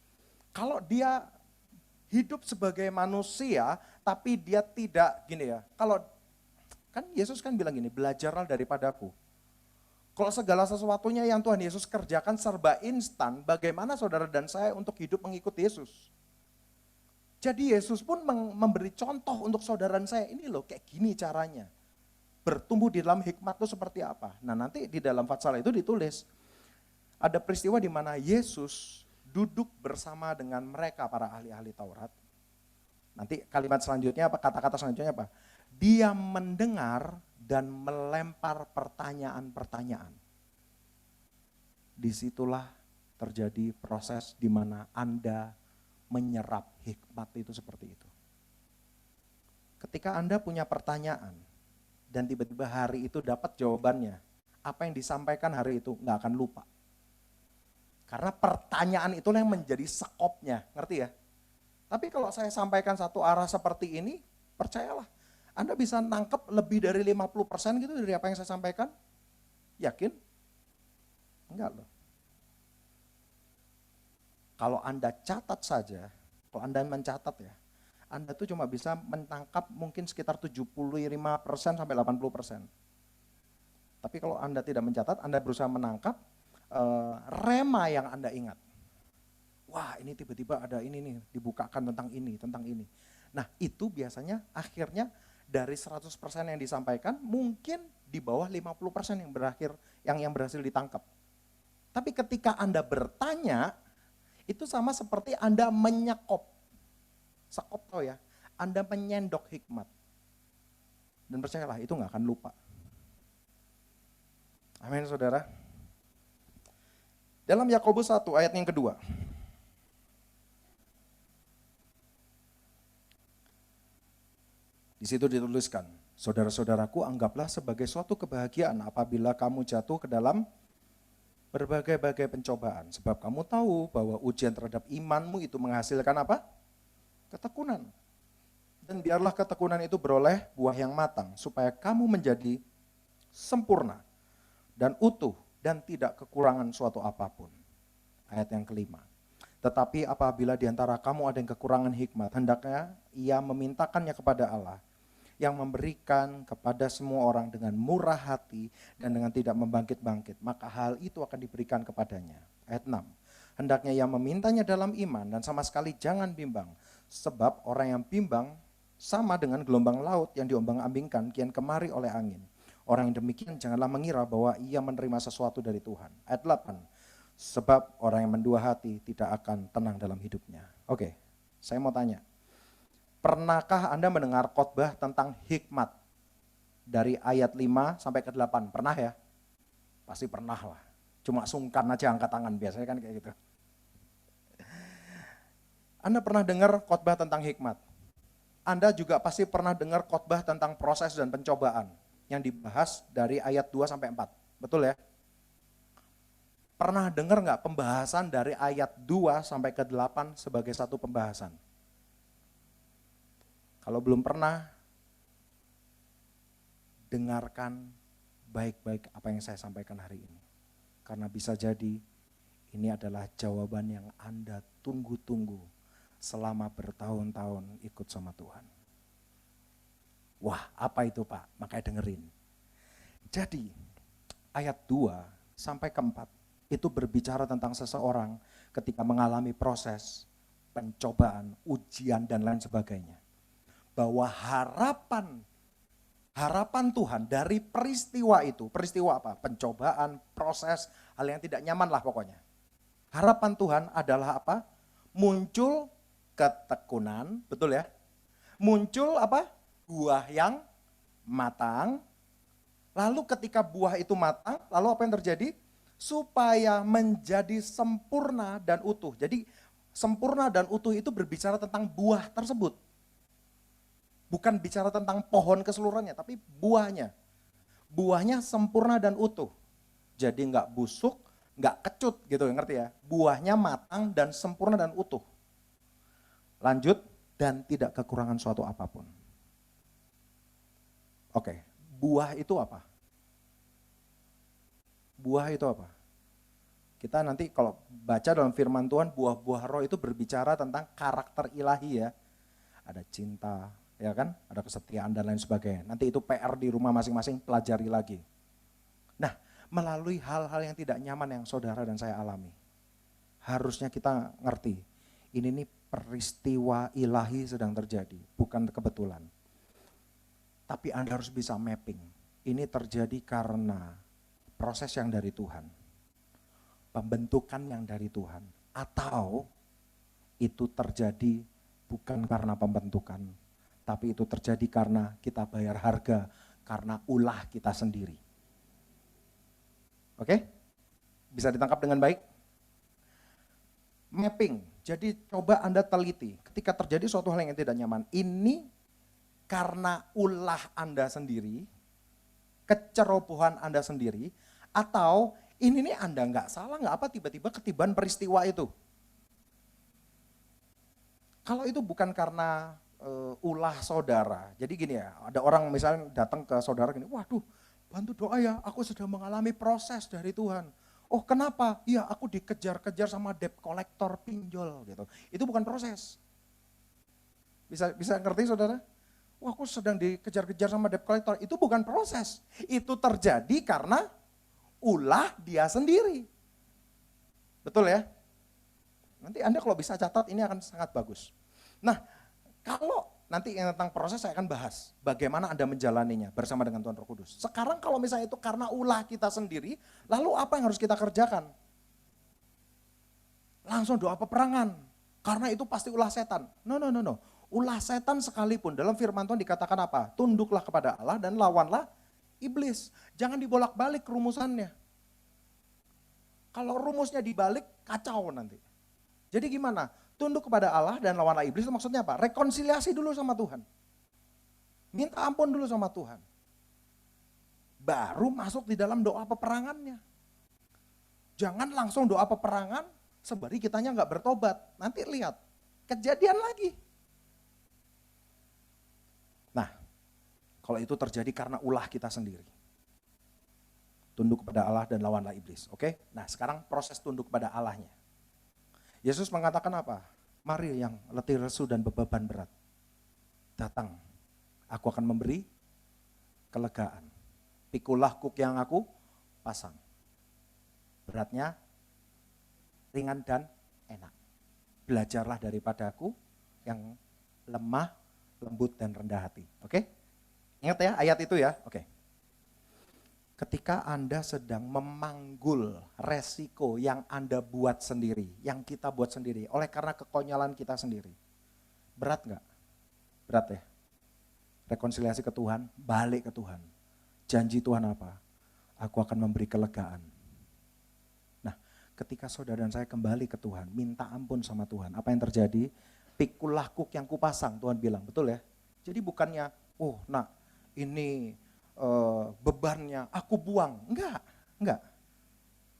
Kalau dia hidup sebagai manusia, tapi dia tidak gini ya. Kalau kan Yesus kan bilang gini, belajarlah daripadaku. Kalau segala sesuatunya yang Tuhan Yesus kerjakan serba instan, bagaimana saudara dan saya untuk hidup mengikuti Yesus? Jadi Yesus pun memberi contoh untuk saudara dan saya, ini loh kayak gini caranya. Bertumbuh di dalam hikmat itu seperti apa. Nah nanti di dalam fatsal itu ditulis, ada peristiwa di mana Yesus duduk bersama dengan mereka para ahli-ahli Taurat. Nanti kalimat selanjutnya apa, kata-kata selanjutnya apa? Dia mendengar dan melempar pertanyaan-pertanyaan. Disitulah terjadi proses di mana Anda menyerap hikmat itu seperti itu. Ketika Anda punya pertanyaan dan tiba-tiba hari itu dapat jawabannya, apa yang disampaikan hari itu nggak akan lupa. Karena pertanyaan itulah yang menjadi sekopnya, ngerti ya? Tapi kalau saya sampaikan satu arah seperti ini, percayalah, Anda bisa nangkep lebih dari 50% gitu dari apa yang saya sampaikan. Yakin? Enggak loh. Kalau Anda catat saja, kalau Anda mencatat ya, Anda tuh cuma bisa menangkap mungkin sekitar 75% sampai 80%. Tapi kalau Anda tidak mencatat, Anda berusaha menangkap rema yang Anda ingat. Wah, ini tiba-tiba ada ini nih, dibukakan tentang ini, tentang ini. Nah, itu biasanya akhirnya dari 100% yang disampaikan, mungkin di bawah 50% yang berhasil ditangkap. Tapi ketika Anda bertanya, itu sama seperti Anda menyekop. Sekop tau ya, Anda menyendok hikmat. Dan percayalah, itu gak akan lupa. Amin, saudara. Dalam Yakobus 1 ayat yang kedua. Di situ dituliskan, saudara-saudaraku, anggaplah sebagai suatu kebahagiaan apabila kamu jatuh ke dalam berbagai-bagai pencobaan. Sebab kamu tahu bahwa ujian terhadap imanmu itu menghasilkan apa? Ketekunan. Dan biarlah ketekunan itu beroleh buah yang matang, supaya kamu menjadi sempurna dan utuh dan tidak kekurangan suatu apapun. Ayat yang kelima. Tetapi apabila di antara kamu ada yang kekurangan hikmat, hendaknya ia memintakannya kepada Allah, yang memberikan kepada semua orang dengan murah hati dan dengan tidak membangkit-bangkit, maka hal itu akan diberikan kepadanya. Ayat 6. Hendaknya ia memintanya dalam iman dan sama sekali jangan bimbang, sebab orang yang bimbang sama dengan gelombang laut yang diombang-ambingkan kian kemari oleh angin. Orang yang demikian janganlah mengira bahwa ia menerima sesuatu dari Tuhan. Ayat 8. Sebab orang yang mendua hati tidak akan tenang dalam hidupnya. Oke, saya mau tanya. Pernahkah Anda mendengar khotbah tentang hikmat? Dari ayat 5 sampai ke 8, pernah ya? Pasti pernah lah. Cuma sungkan aja angkat tangan, biasanya kan kayak gitu. Anda pernah dengar khotbah tentang hikmat? Anda juga pasti pernah dengar khotbah tentang proses dan pencobaan yang dibahas dari ayat 2 sampai 4. Betul ya? Pernah dengar nggak pembahasan dari ayat 2 sampai ke 8 sebagai satu pembahasan? Kalau belum pernah, dengarkan baik-baik apa yang saya sampaikan hari ini. Karena bisa jadi ini adalah jawaban yang Anda tunggu-tunggu selama bertahun-tahun ikut sama Tuhan. Wah, apa itu Pak? Makanya dengerin. Jadi, ayat 2 sampai ke 4 itu berbicara tentang seseorang ketika mengalami proses, pencobaan, ujian, dan lain sebagainya. Bahwa harapan Tuhan dari peristiwa itu, peristiwa apa? Pencobaan, proses, hal yang tidak nyaman lah pokoknya. Harapan Tuhan adalah apa? Muncul ketekunan, betul ya? Muncul apa? Buah yang matang. Lalu ketika buah itu matang, lalu apa yang terjadi? Supaya menjadi sempurna dan utuh. Jadi sempurna dan utuh itu berbicara tentang buah tersebut. Bukan bicara tentang pohon keseluruhannya, tapi buahnya. Buahnya sempurna dan utuh. Jadi enggak busuk, enggak kecut gitu, ngerti ya? Buahnya matang dan sempurna dan utuh. Lanjut, dan tidak kekurangan suatu apapun. Oke, buah itu apa? Buah itu apa? Kita nanti kalau baca dalam firman Tuhan, buah-buah roh itu berbicara tentang karakter ilahi ya. Ada cinta, ya kan? Ada kesetiaan dan lain sebagainya. Nanti itu PR di rumah masing-masing, pelajari lagi. Nah, melalui hal-hal yang tidak nyaman yang saudara dan saya alami, harusnya kita ngerti, ini nih peristiwa ilahi sedang terjadi, bukan kebetulan. Tapi Anda harus bisa mapping, ini terjadi karena proses yang dari Tuhan, pembentukan yang dari Tuhan, atau itu terjadi bukan karena pembentukan, tapi itu terjadi karena kita bayar harga, karena ulah kita sendiri. Oke? Bisa ditangkap dengan baik? Mapping, jadi coba Anda teliti, ketika terjadi suatu hal yang tidak nyaman, ini karena ulah Anda sendiri, kecerobohan Anda sendiri, Atau ini nih Anda nggak salah, nggak apa tiba-tiba ketiban peristiwa itu. Kalau itu bukan karena ulah saudara. Jadi gini ya, ada orang misalnya datang ke saudara gini, waduh bantu doa ya, aku sedang mengalami proses dari Tuhan. Oh kenapa? Iya aku dikejar-kejar sama debt collector pinjol gitu. Itu bukan proses. Bisa ngerti saudara? Wah aku sedang dikejar-kejar sama debt collector. Itu bukan proses. Itu terjadi karena ulah dia sendiri. Betul ya? Nanti Anda kalau bisa catat ini akan sangat bagus. Nah, kalau nanti yang tentang proses saya akan bahas bagaimana Anda menjalaninya bersama dengan Tuhan Roh Kudus. Sekarang kalau misalnya itu karena ulah kita sendiri, lalu apa yang harus kita kerjakan? Langsung doa peperangan. Karena itu pasti ulah setan. No. Ulah setan sekalipun dalam firman Tuhan dikatakan apa? Tunduklah kepada Allah dan lawanlah iblis. Jangan dibolak-balik rumusannya. Kalau rumusnya dibalik, kacau nanti. Jadi gimana? Tunduk kepada Allah dan lawanlah iblis itu maksudnya apa? Rekonsiliasi dulu sama Tuhan. Minta ampun dulu sama Tuhan. Baru masuk di dalam doa peperangannya. Jangan langsung doa peperangan, sembari kitanya nggak bertobat. Nanti lihat, kejadian lagi. Nah, kalau itu terjadi karena ulah kita sendiri. Tunduk kepada Allah dan lawanlah iblis. Oke? Nah sekarang proses tunduk kepada Allahnya. Yesus mengatakan apa? Mari yang letih lesu dan beban berat. Datang, aku akan memberi kelegaan. Pikulah kuk yang aku pasang. Beratnya ringan dan enak. Belajarlah daripadaku yang lemah, lembut dan rendah hati. Oke? Ingat ya ayat itu ya. Oke. Ketika Anda sedang memanggul resiko yang Anda buat sendiri, yang kita buat sendiri, oleh karena kekonyolan kita sendiri. Berat nggak? Berat ya? Rekonsiliasi ke Tuhan, balik ke Tuhan. Janji Tuhan apa? Aku akan memberi kelegaan. Nah, ketika saudara dan saya kembali ke Tuhan, minta ampun sama Tuhan, apa yang terjadi? Pikulah kuk yang kupasang, Tuhan bilang, betul ya? Jadi bukannya, oh nak ini bebannya aku buang. Enggak.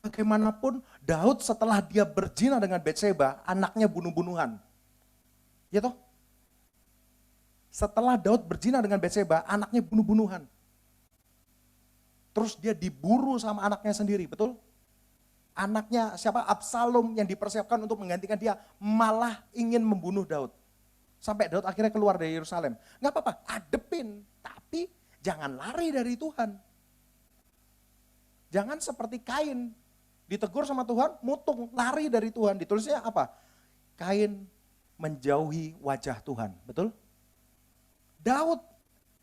Bagaimanapun Daud setelah dia berzina dengan Batseba, anaknya bunuh-bunuhan. Ya toh? Setelah Daud berzina dengan Batseba, anaknya bunuh-bunuhan. Terus dia diburu sama anaknya sendiri, betul? Anaknya siapa? Absalom yang dipersiapkan untuk menggantikan dia malah ingin membunuh Daud. Sampai Daud akhirnya keluar dari Yerusalem. Enggak apa-apa, adepin, tapi jangan lari dari Tuhan. Jangan seperti Kain, ditegur sama Tuhan, mutung, lari dari Tuhan. Ditulisnya apa? Kain menjauhi wajah Tuhan, betul? Daud,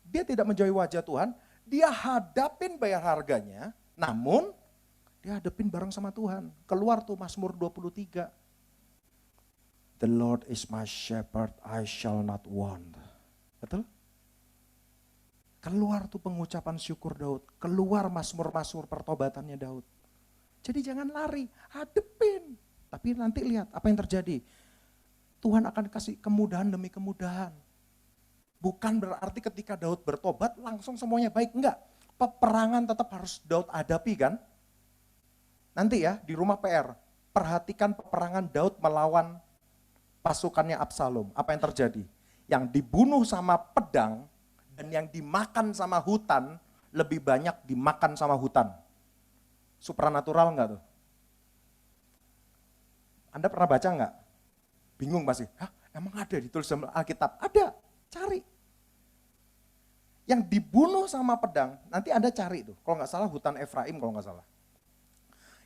dia tidak menjauhi wajah Tuhan, dia hadapin bayar harganya, namun dia hadapin bareng sama Tuhan. Keluar tuh Mazmur 23. The Lord is my shepherd, I shall not want. Betul? Keluar tuh pengucapan syukur Daud, keluar mazmur-mazmur pertobatannya Daud. Jadi jangan lari, hadepin. Tapi nanti lihat apa yang terjadi. Tuhan akan kasih kemudahan demi kemudahan. Bukan berarti ketika Daud bertobat langsung semuanya baik, enggak. Peperangan tetap harus Daud hadapi kan. Nanti ya di rumah PR, perhatikan peperangan Daud melawan pasukannya Absalom. Apa yang terjadi? Yang dibunuh sama pedang, dan yang dimakan sama hutan, lebih banyak dimakan sama hutan. Supranatural enggak tuh? Anda pernah baca enggak? Bingung pasti. Hah, emang ada ditulis dalam Alkitab? Ada, cari. Yang dibunuh sama pedang, nanti Anda cari tuh. Kalau enggak salah hutan Efraim kalau enggak salah.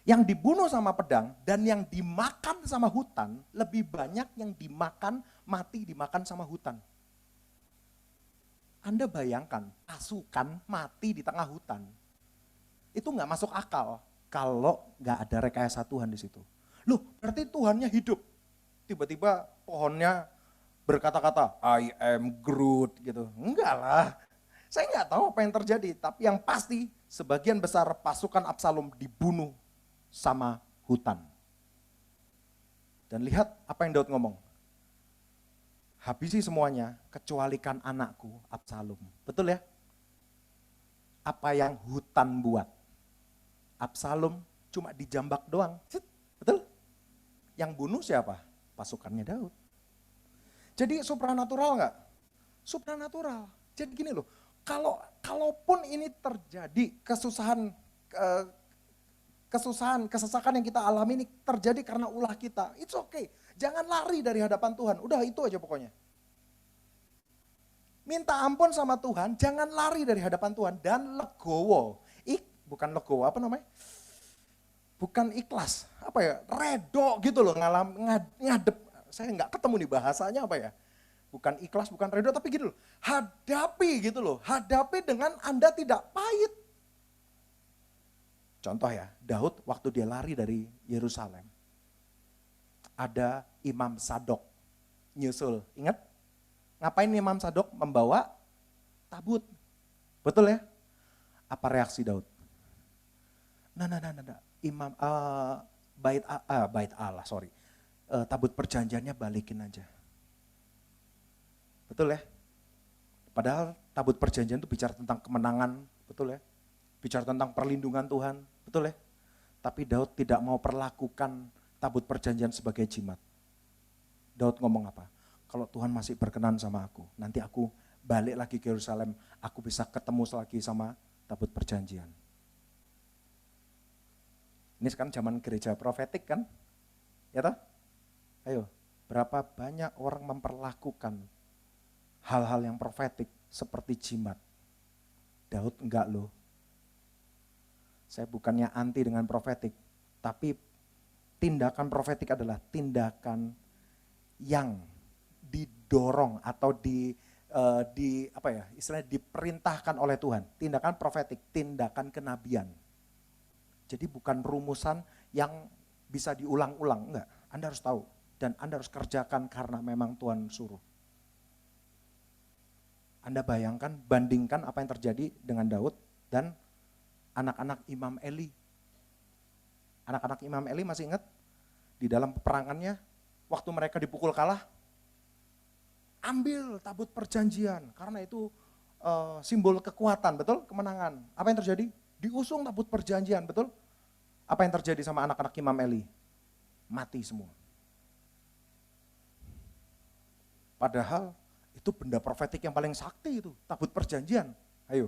Yang dibunuh sama pedang dan yang dimakan sama hutan, lebih banyak yang mati dimakan sama hutan. Anda bayangkan pasukan mati di tengah hutan. Itu nggak masuk akal kalau nggak ada rekayasa Tuhan di situ. Loh, berarti Tuhannya hidup. Tiba-tiba pohonnya berkata-kata, I am Groot gitu. Enggak lah. Saya nggak tahu apa yang terjadi, tapi yang pasti sebagian besar pasukan Absalom dibunuh sama hutan. Dan lihat apa yang Daud ngomong. Habisi semuanya, kecualikan anakku Absalom. Betul ya? Apa yang hutan buat. Absalom cuma dijambak doang. Betul? Yang bunuh siapa? Pasukannya Daud. Jadi supranatural nggak? Supranatural. Jadi gini loh, kalaupun ini terjadi kesusahan, kesesakan yang kita alami ini terjadi karena ulah kita, it's okay. Jangan lari dari hadapan Tuhan, udah itu aja pokoknya. Minta ampun sama Tuhan, jangan lari dari hadapan Tuhan dan legowo. Bukan legowo, apa namanya? Bukan ikhlas, apa ya? Redo gitu loh, ngadep. Saya nggak ketemu nih bahasanya apa ya? Bukan ikhlas, bukan redo, tapi gitu loh. Hadapi gitu loh, hadapi dengan Anda tidak pahit. Contoh ya, Daud waktu dia lari dari Yerusalem, ada Imam Sadok nyusul, ingat? Ngapain Imam Sadok membawa tabut? Betul ya? Apa reaksi Daud? Nah. Imam bait Allah, tabut perjanjiannya balikin aja. Betul ya? Padahal tabut perjanjian itu bicara tentang kemenangan, betul ya? Bicara tentang perlindungan Tuhan, betul ya? Tapi Daud tidak mau perlakukan tabut perjanjian sebagai jimat. Daud ngomong apa? Kalau Tuhan masih berkenan sama aku, nanti aku balik lagi ke Yerusalem, aku bisa ketemu lagi sama tabut perjanjian. Ini sekarang zaman gereja profetik kan? Ya toh? Ayo, berapa banyak orang memperlakukan hal-hal yang profetik seperti jimat. Daud enggak loh. Saya bukannya anti dengan profetik, tapi tindakan profetik adalah tindakan yang didorong atau istilahnya diperintahkan oleh Tuhan. Tindakan profetik, tindakan kenabian. Jadi bukan rumusan yang bisa diulang-ulang, enggak. Anda harus tahu dan Anda harus kerjakan karena memang Tuhan suruh. Anda bayangkan, bandingkan apa yang terjadi dengan Daud dan anak-anak Imam Eli. Anak-anak Imam Eli masih ingat? Di dalam peperangannya, waktu mereka dipukul kalah, ambil tabut perjanjian, karena itu simbol kekuatan, betul? Kemenangan. Apa yang terjadi? Diusung tabut perjanjian, betul? Apa yang terjadi sama anak-anak Imam Eli? Mati semua. Padahal itu benda profetik yang paling sakti itu, tabut perjanjian. Ayo,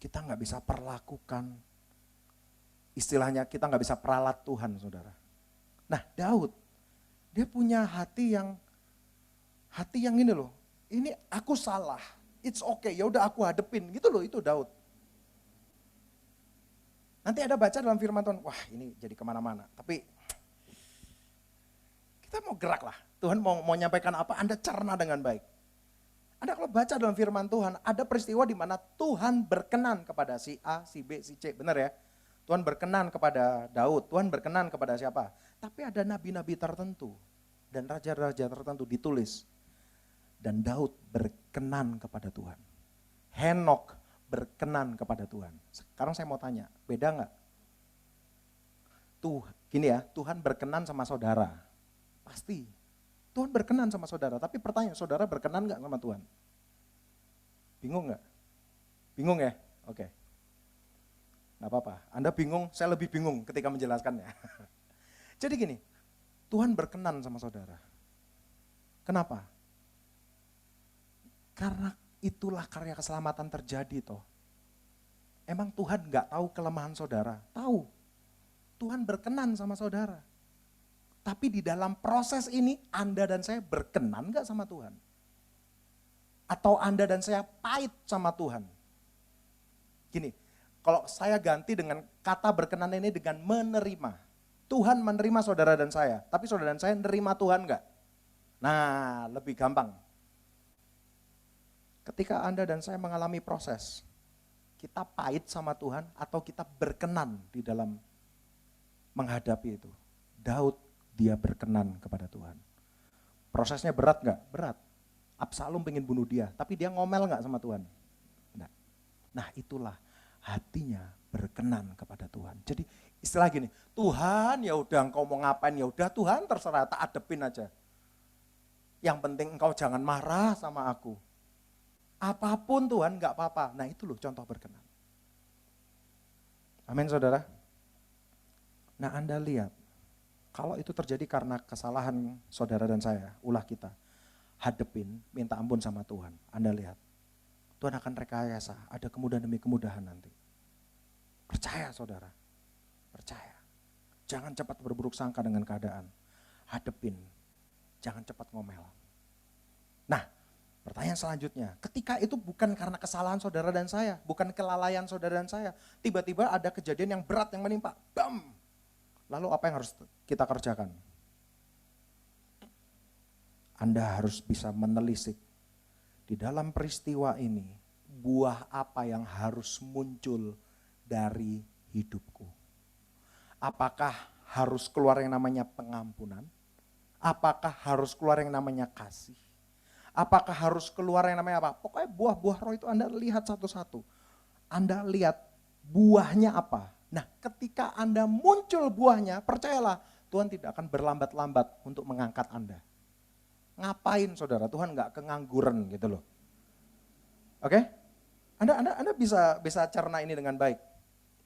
kita nggak bisa perlakukan, istilahnya kita nggak bisa peralat Tuhan, saudara. Nah, Daud, dia punya hati yang ini loh, ini aku salah, it's okay, ya udah aku hadepin, gitu loh, itu Daud. Nanti ada baca dalam firman Tuhan, wah ini jadi kemana-mana, tapi kita mau gerak lah, Tuhan mau menyampaikan apa, Anda cerna dengan baik. Anda kalau baca dalam firman Tuhan, ada peristiwa di mana Tuhan berkenan kepada si A, si B, si C, benar ya? Tuhan berkenan kepada Daud, Tuhan berkenan kepada siapa? Tapi ada nabi-nabi tertentu dan raja-raja tertentu ditulis. Dan Daud berkenan kepada Tuhan. Henok berkenan kepada Tuhan. Sekarang saya mau tanya, beda nggak? Gini ya, Tuhan berkenan sama saudara. Pasti. Tuhan berkenan sama saudara, tapi pertanyaan, saudara berkenan nggak sama Tuhan? Bingung nggak? Bingung ya? Oke. Nggak apa-apa, Anda bingung, saya lebih bingung ketika menjelaskannya. Jadi gini, Tuhan berkenan sama saudara. Kenapa? Karena itulah karya keselamatan terjadi toh. Emang Tuhan nggak tahu kelemahan saudara? Tahu. Tuhan berkenan sama saudara. Tapi di dalam proses ini Anda dan saya berkenan nggak sama Tuhan? Atau Anda dan saya pahit sama Tuhan? Gini, kalau saya ganti dengan kata berkenan ini dengan menerima. Tuhan menerima saudara dan saya, tapi saudara dan saya menerima Tuhan nggak? Nah, lebih gampang. Ketika Anda dan saya mengalami proses, kita pahit sama Tuhan atau kita berkenan di dalam menghadapi itu. Daud, dia berkenan kepada Tuhan. Prosesnya berat nggak? Berat. Absalom pengen bunuh dia, tapi dia ngomel nggak sama Tuhan? Nah, itulah hatinya berkenan kepada Tuhan. Jadi istilah gini, Tuhan ya udah engkau mau ngapain ya udah Tuhan terserah, tak adepin aja. Yang penting engkau jangan marah sama aku. Apapun Tuhan nggak apa-apa. Nah itu loh contoh berkenan. Amin saudara. Nah Anda lihat, kalau itu terjadi karena kesalahan saudara dan saya, ulah kita, hadepin, minta ampun sama Tuhan. Anda lihat, Tuhan akan rekayasa, ada kemudahan demi kemudahan nanti. Percaya saudara, percaya. Jangan cepat berburuk sangka dengan keadaan. Hadepin, jangan cepat ngomel. Nah, pertanyaan selanjutnya, ketika itu bukan karena kesalahan saudara dan saya, bukan kelalaian saudara dan saya, tiba-tiba ada kejadian yang berat yang menimpa, bam! Lalu apa yang harus kita kerjakan? Anda harus bisa menelisik di dalam peristiwa ini, buah apa yang harus muncul dari hidupku. Apakah harus keluar yang namanya pengampunan? Apakah harus keluar yang namanya kasih? Apakah harus keluar yang namanya apa? Pokoknya buah-buah roh itu Anda lihat satu-satu. Anda lihat buahnya apa. Nah ketika Anda muncul buahnya, percayalah Tuhan tidak akan berlambat-lambat untuk mengangkat Anda. Ngapain saudara? Tuhan gak kengangguran gitu loh. Oke? Anda bisa cerna ini dengan baik.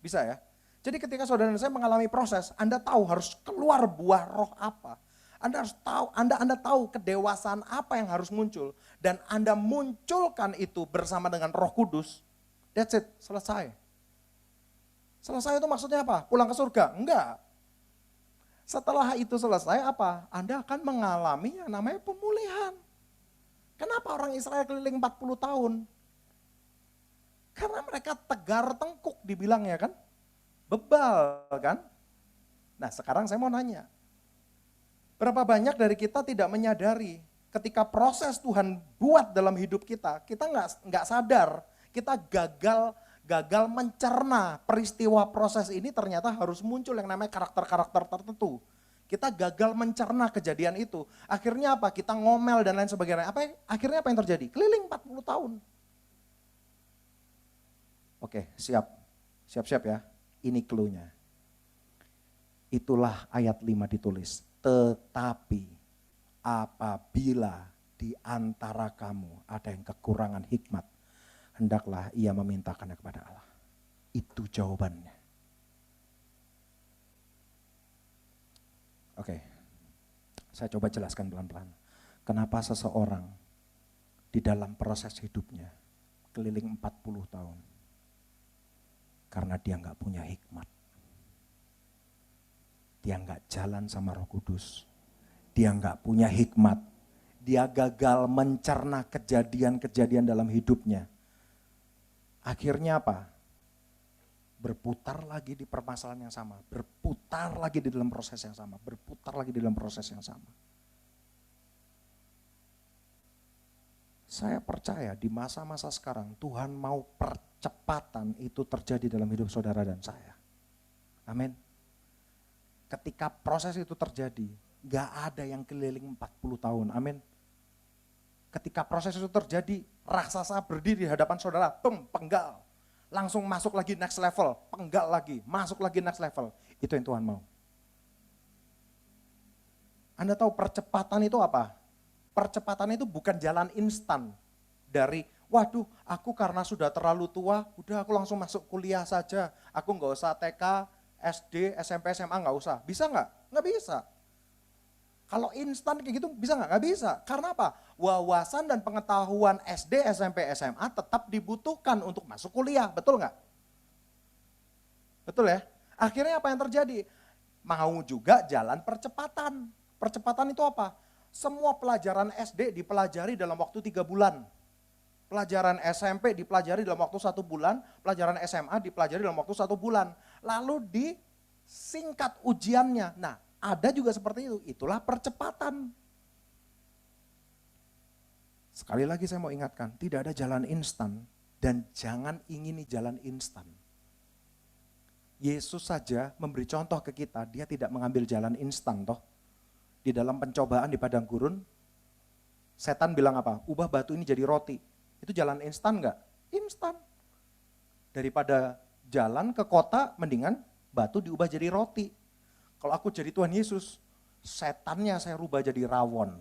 Bisa ya? Jadi ketika saudara dan saya mengalami proses, Anda tahu harus keluar buah roh apa. Anda harus tahu, Anda tahu kedewasaan apa yang harus muncul. Dan Anda munculkan itu bersama dengan Roh Kudus. That's it, selesai. Selesai itu maksudnya apa? Pulang ke surga? Enggak. Setelah itu selesai apa? Anda akan mengalami yang namanya pemulihan. Kenapa orang Israel keliling 40 tahun? Karena mereka tegar tengkuk dibilangnya kan? Bebal kan? Nah sekarang saya mau nanya. Berapa banyak dari kita tidak menyadari ketika proses Tuhan buat dalam hidup kita nggak sadar, kita gagal mencerna peristiwa proses ini ternyata harus muncul yang namanya karakter-karakter tertentu. Kita gagal mencerna kejadian itu. Akhirnya apa? Kita ngomel dan lain sebagainya. Akhirnya apa yang terjadi? Keliling 40 tahun. Oke, siap-siap ya. Ini clue-nya. Itulah ayat 5 ditulis. Tetapi apabila di antara kamu ada yang kekurangan hikmat, hendaklah ia memintakannya kepada Allah. Itu jawabannya. Oke, saya coba jelaskan pelan-pelan. Kenapa seseorang di dalam proses hidupnya keliling 40 tahun? Karena dia nggak punya hikmat. Dia nggak jalan sama Roh Kudus. Dia nggak punya hikmat. Dia gagal mencerna kejadian-kejadian dalam hidupnya. Akhirnya apa? Berputar lagi di permasalahan yang sama. Berputar lagi di dalam proses yang sama. Berputar lagi di dalam proses yang sama. Saya percaya di masa-masa sekarang Tuhan mau percepatan itu terjadi dalam hidup saudara dan saya. Amin. Ketika proses itu terjadi, gak ada yang keliling 40 tahun. Amin. Ketika proses itu terjadi, raksasa berdiri di hadapan saudara, penggal. Langsung masuk lagi next level, penggal lagi, masuk lagi next level. Itu yang Tuhan mau. Anda tahu percepatan itu apa? Percepatan itu bukan jalan instan. Dari, waduh aku karena sudah terlalu tua, udah aku langsung masuk kuliah saja. Aku gak usah TK, SD, SMP, SMA gak usah. Bisa gak? Gak bisa. Kalau instan kayak gitu bisa nggak? Nggak bisa. Karena apa? Wawasan dan pengetahuan SD, SMP, SMA tetap dibutuhkan untuk masuk kuliah. Betul nggak? Betul ya? Akhirnya apa yang terjadi? Mau juga jalan percepatan. Percepatan itu apa? Semua pelajaran SD dipelajari dalam waktu 3 bulan. Pelajaran SMP dipelajari dalam waktu 1 bulan. Pelajaran SMA dipelajari dalam waktu 1 bulan. Lalu disingkat ujiannya. Nah, ada juga seperti itu, itulah percepatan. Sekali lagi saya mau ingatkan, tidak ada jalan instan dan jangan ingini jalan instan. Yesus saja memberi contoh ke kita, dia tidak mengambil jalan instan toh. Di dalam pencobaan di padang gurun, setan bilang apa? Ubah batu ini jadi roti. Itu jalan instan enggak? Instan. Daripada jalan ke kota, mendingan batu diubah jadi roti. Kalau aku jadi Tuhan Yesus, setannya saya rubah jadi rawon.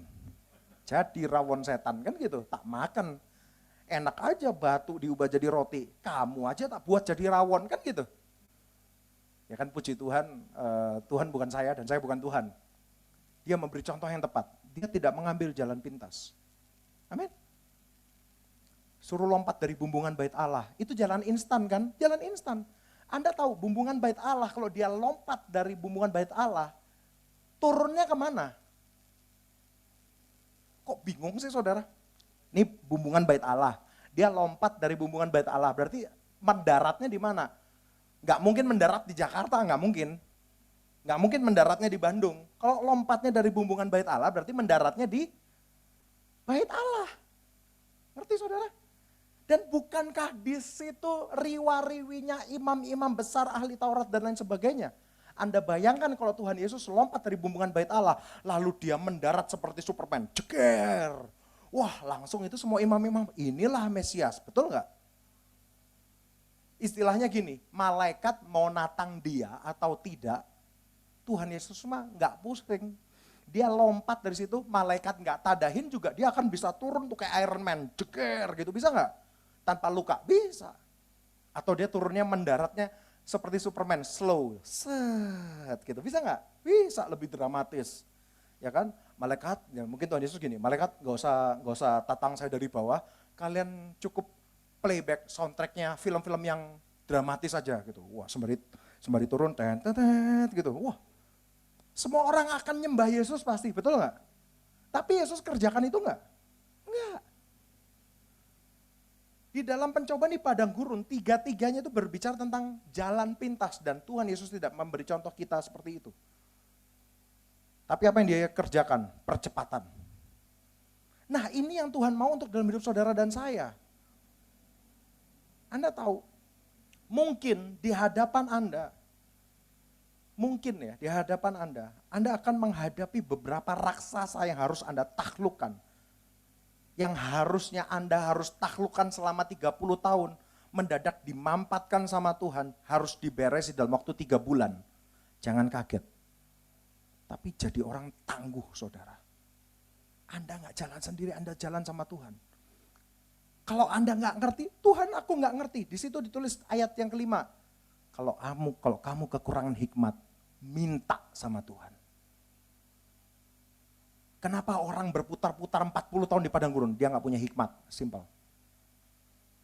Jadi rawon setan, kan gitu, tak makan. Enak aja batu diubah jadi roti, kamu aja tak buat jadi rawon, kan gitu. Ya kan puji Tuhan, Tuhan bukan saya dan saya bukan Tuhan. Dia memberi contoh yang tepat. Dia tidak mengambil jalan pintas. Amin. Suruh lompat dari bumbungan bait Allah. Itu jalan instan kan? Jalan instan. Anda tahu bumbungan bait Allah, kalau dia lompat dari bumbungan bait Allah, turunnya kemana? Kok bingung sih saudara? Ini bumbungan bait Allah. Dia lompat dari bumbungan bait Allah. Berarti mendaratnya di mana? Nggak mungkin mendarat di Jakarta, nggak mungkin. Nggak mungkin mendaratnya di Bandung. Kalau lompatnya dari bumbungan bait Allah, berarti mendaratnya di bait Allah. Ngerti saudara? Dan bukankah di situ riwa-riwinya imam-imam besar, ahli Taurat dan lain sebagainya? Anda bayangkan kalau Tuhan Yesus lompat dari bumbungan bait Allah, lalu dia mendarat seperti Superman, jeger. Wah, langsung itu semua imam-imam, inilah Mesias, betul nggak? Istilahnya gini, malaikat mau natang dia atau tidak, Tuhan Yesus mah nggak pusing. Dia lompat dari situ, malaikat nggak tadahin juga, dia akan bisa turun tuh kayak Iron Man, jeger gitu, bisa nggak? Tanpa luka, bisa. Atau dia turunnya mendaratnya seperti Superman, slow, set gitu, bisa nggak? Bisa, lebih dramatis. Ya kan, malaikat, ya mungkin Tuhan Yesus gini, malaikat nggak usah tatang saya dari bawah, kalian cukup playback soundtracknya film-film yang dramatis aja gitu. Wah, sembari turun, tet gitu. Wah, semua orang akan nyembah Yesus pasti, betul nggak? Tapi Yesus kerjakan itu nggak? Nggak. Di dalam pencobaan di padang gurun, tiga-tiganya itu berbicara tentang jalan pintas dan Tuhan Yesus tidak memberi contoh kita seperti itu. Tapi apa yang dia kerjakan? Percepatan. Nah, ini yang Tuhan mau untuk dalam hidup saudara dan saya. Anda tahu, mungkin di hadapan Anda, Anda akan menghadapi beberapa raksasa yang harus Anda taklukkan. Yang harusnya Anda harus taklukkan selama 30 tahun, mendadak dimampatkan sama Tuhan, harus diberesi dalam waktu 3 bulan. Jangan kaget. Tapi jadi orang tangguh saudara. Anda nggak jalan sendiri, Anda jalan sama Tuhan. Kalau Anda nggak ngerti, Tuhan aku nggak ngerti. Di situ ditulis ayat yang kelima. Kalau kamu kekurangan hikmat, minta sama Tuhan. Kenapa orang berputar-putar 40 tahun di padang gurun? Dia nggak punya hikmat, simple.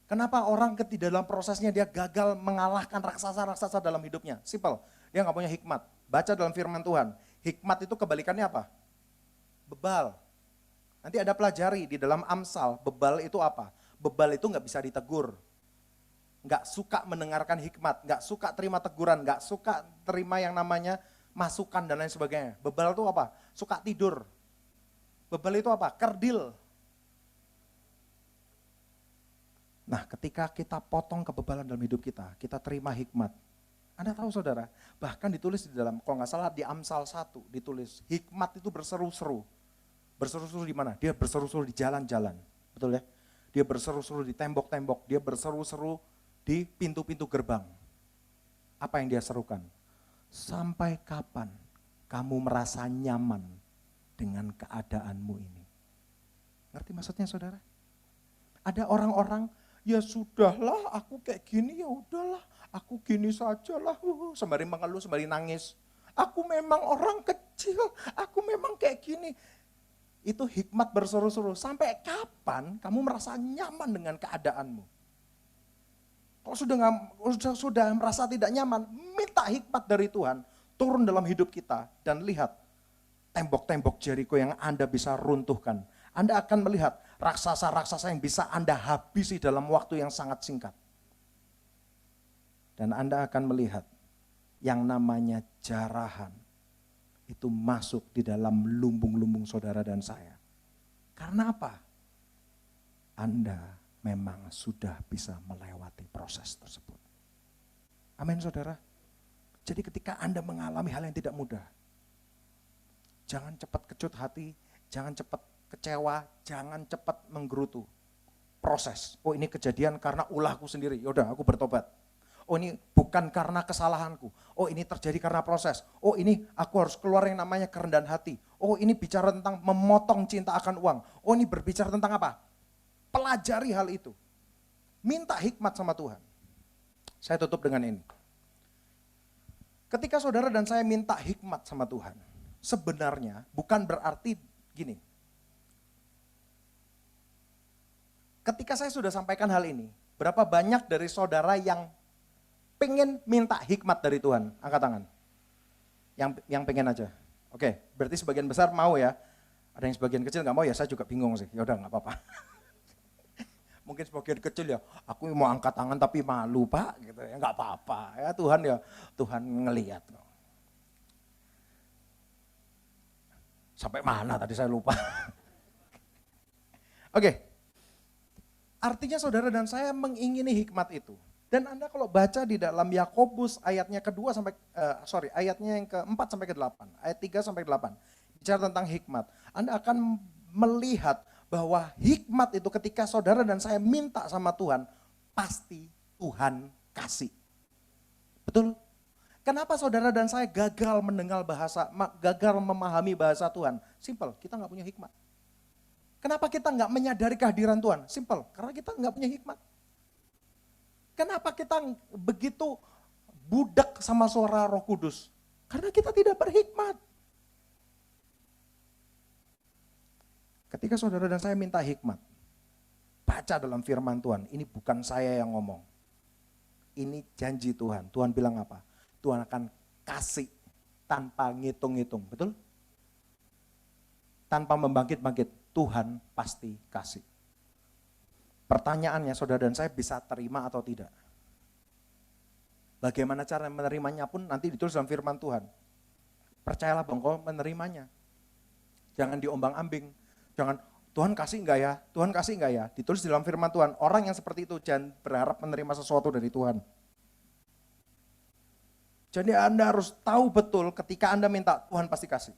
Kenapa orang dalam prosesnya dia gagal mengalahkan raksasa-raksasa dalam hidupnya? Simple, dia nggak punya hikmat. Baca dalam firman Tuhan, hikmat itu kebalikannya apa? Bebal. Nanti ada pelajari di dalam Amsal, bebal itu apa? Bebal itu nggak bisa ditegur, nggak suka mendengarkan hikmat, nggak suka terima teguran, nggak suka terima yang namanya masukan dan lain sebagainya. Bebal itu apa? Suka tidur. Bebal itu apa? Kerdil. Nah, ketika kita potong kebebalan dalam hidup kita terima hikmat. Anda tahu saudara, bahkan ditulis di dalam, kalau nggak salah di Amsal 1 ditulis, hikmat itu berseru-seru. Berseru-seru di mana? Dia berseru-seru di jalan-jalan, betul ya? Dia berseru-seru di tembok-tembok, dia berseru-seru di pintu-pintu gerbang. Apa yang dia serukan? Sampai kapan kamu merasa nyaman dengan keadaanmu ini? Ngerti maksudnya saudara? Ada orang-orang, ya sudahlah aku kayak gini, ya udahlah aku gini sajalah, sembari mengeluh, sembari nangis. Aku memang orang kecil, aku memang kayak gini. Itu hikmat berseru-seru. Sampai kapan kamu merasa nyaman dengan keadaanmu? Kalau sudah merasa tidak nyaman, minta hikmat dari Tuhan. Turun dalam hidup kita dan lihat tembok-tembok Jericho yang Anda bisa runtuhkan. Anda akan melihat raksasa-raksasa yang bisa Anda habisi dalam waktu yang sangat singkat. Dan Anda akan melihat yang namanya jarahan itu masuk di dalam lumbung-lumbung saudara dan saya. Karena apa? Anda memang sudah bisa melewati proses tersebut. Amin saudara. Jadi ketika Anda mengalami hal yang tidak mudah, jangan cepat kecut hati, jangan cepat kecewa, jangan cepat menggerutu. Proses, oh ini kejadian karena ulahku sendiri, yaudah aku bertobat. Oh ini bukan karena kesalahanku. Oh ini terjadi karena proses. Oh ini aku harus keluar yang namanya kerendahan hati. Oh ini bicara tentang memotong cinta akan uang. Oh ini berbicara tentang apa? Pelajari hal itu. Minta hikmat sama Tuhan. Saya tutup dengan ini. Ketika saudara dan saya minta hikmat sama Tuhan, sebenarnya bukan berarti gini. Ketika saya sudah sampaikan hal ini, berapa banyak dari saudara yang pengen minta hikmat dari Tuhan? Angkat tangan. Yang pengen aja. Oke, berarti sebagian besar mau ya. Ada yang sebagian kecil nggak mau ya, saya juga bingung sih. Ya udah nggak apa-apa. Mungkin sebagian kecil ya, aku mau angkat tangan tapi malu Pak, gitu ya, nggak apa-apa. Ya Tuhan ngelihat. Sampai mana tadi saya lupa. Oke, artinya saudara dan saya mengingini hikmat itu. Dan Anda kalau baca di dalam Yakobus ayatnya kedua ayatnya yang keempat sampai ke-8, ayat 3 sampai 8, bicara tentang hikmat. Anda akan melihat bahwa hikmat itu ketika saudara dan saya minta sama Tuhan, pasti Tuhan kasih. Betul? Kenapa saudara dan saya gagal gagal memahami bahasa Tuhan? Simple, kita nggak punya hikmat. Kenapa kita nggak menyadari kehadiran Tuhan? Simple, karena kita nggak punya hikmat. Kenapa kita begitu budak sama suara Roh Kudus? Karena kita tidak berhikmat. Ketika saudara dan saya minta hikmat, baca dalam firman Tuhan, ini bukan saya yang ngomong. Ini janji Tuhan. Tuhan bilang apa? Tuhan akan kasih tanpa ngitung-ngitung, betul? Tanpa membangkit-bangkit, Tuhan pasti kasih. Pertanyaannya saudara dan saya bisa terima atau tidak? Bagaimana cara menerimanya pun nanti ditulis dalam firman Tuhan. Percayalah bang, kau menerimanya. Jangan diombang-ambing. Jangan, Tuhan kasih enggak ya? Tuhan kasih enggak ya? Ditulis di dalam firman Tuhan. Orang yang seperti itu jangan berharap menerima sesuatu dari Tuhan. Jadi Anda harus tahu betul ketika Anda minta, Tuhan pasti kasih.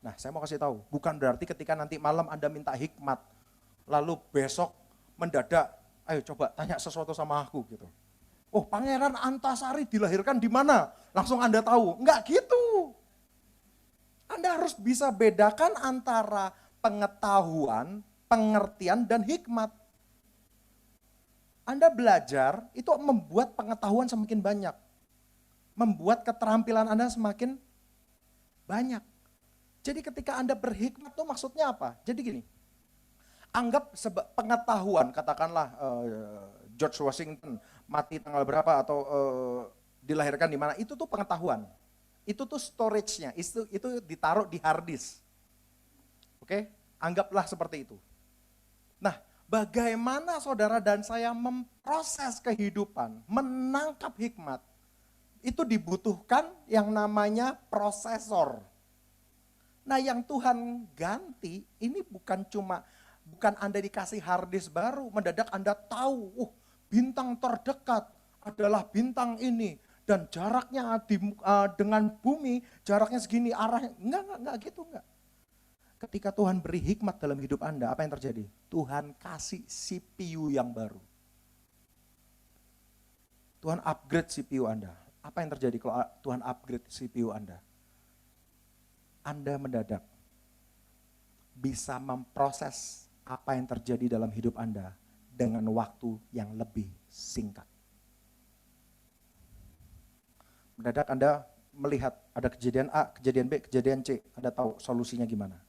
Nah, saya mau kasih tahu, bukan berarti ketika nanti malam Anda minta hikmat, lalu besok mendadak, ayo coba tanya sesuatu sama aku gitu. Oh, Pangeran Antasari dilahirkan di mana? Langsung Anda tahu. Enggak gitu. Anda harus bisa bedakan antara pengetahuan, pengertian, dan hikmat. Anda belajar itu membuat pengetahuan semakin banyak. Membuat keterampilan Anda semakin banyak. Jadi ketika Anda berhikmat itu maksudnya apa? Jadi gini, anggap pengetahuan, katakanlah George Washington mati tanggal berapa atau dilahirkan di mana, itu tuh pengetahuan. Itu tuh storage-nya, itu ditaruh di hard disk. Oke, anggaplah seperti itu. Nah, bagaimana saudara dan saya memproses kehidupan, menangkap hikmat, itu dibutuhkan yang namanya prosesor. Nah, yang Tuhan ganti, ini bukan Anda dikasih hard disk baru, mendadak Anda tahu, bintang terdekat adalah bintang ini. Dan jaraknya dengan bumi, jaraknya segini arahnya. Enggak gitu, enggak. Ketika Tuhan beri hikmat dalam hidup Anda, apa yang terjadi? Tuhan kasih CPU yang baru. Tuhan upgrade CPU Anda. Apa yang terjadi kalau Tuhan upgrade CPU Anda? Anda mendadak bisa memproses apa yang terjadi dalam hidup Anda dengan waktu yang lebih singkat. Mendadak Anda melihat ada kejadian A, kejadian B, kejadian C, Anda tahu solusinya gimana.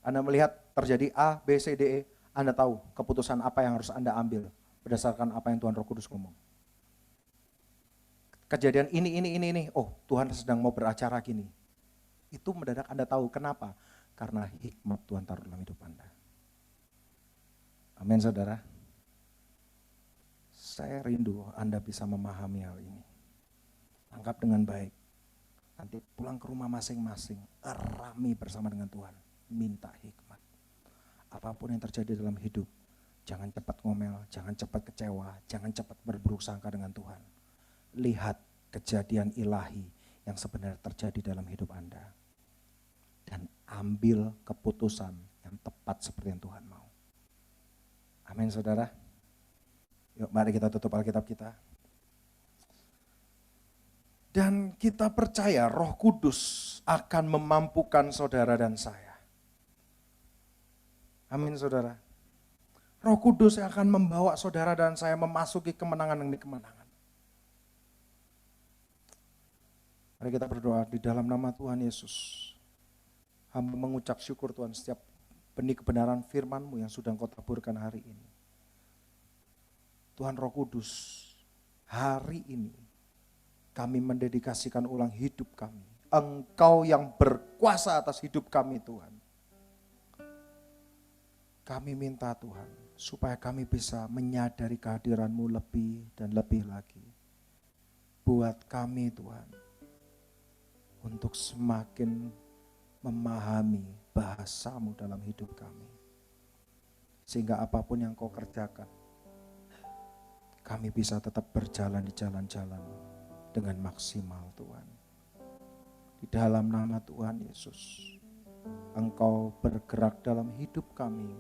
Anda melihat terjadi A, B, C, D, E, Anda tahu keputusan apa yang harus Anda ambil berdasarkan apa yang Tuhan Roh Kudus ngomong. Kejadian ini, oh Tuhan sedang mau beracara gini. Itu mendadak Anda tahu kenapa? Karena hikmat Tuhan taruh dalam hidup Anda. Amin saudara. Saya rindu Anda bisa memahami hal ini. Tangkap dengan baik. Nanti pulang ke rumah masing-masing, rami bersama dengan Tuhan. Minta hikmat. Apapun yang terjadi dalam hidup, jangan cepat ngomel, jangan cepat kecewa, jangan cepat berburuk sangka dengan Tuhan. Lihat kejadian ilahi yang sebenarnya terjadi dalam hidup Anda. Dan ambil keputusan yang tepat seperti yang Tuhan mau. Amin saudara. Yuk mari kita tutup Alkitab kita. Dan kita percaya Roh Kudus akan memampukan saudara dan saya. Amin saudara. Roh Kudus yang akan membawa saudara dan saya memasuki kemenangan demi kemenangan. Mari kita berdoa di dalam nama Tuhan Yesus. Hamba mengucap syukur Tuhan setiap benih kebenaran firman-Mu yang sudah Engkau taburkan hari ini. Tuhan Roh Kudus, hari ini kami mendedikasikan ulang hidup kami. Engkau yang berkuasa atas hidup kami Tuhan. Kami minta Tuhan, supaya kami bisa menyadari kehadiran-Mu lebih dan lebih lagi. Buat kami Tuhan, untuk semakin memahami bahasa-Mu dalam hidup kami. Sehingga apapun yang Kau kerjakan, kami bisa tetap berjalan di jalan-jalan dengan maksimal Tuhan. Di dalam nama Tuhan Yesus, Engkau bergerak dalam hidup kami.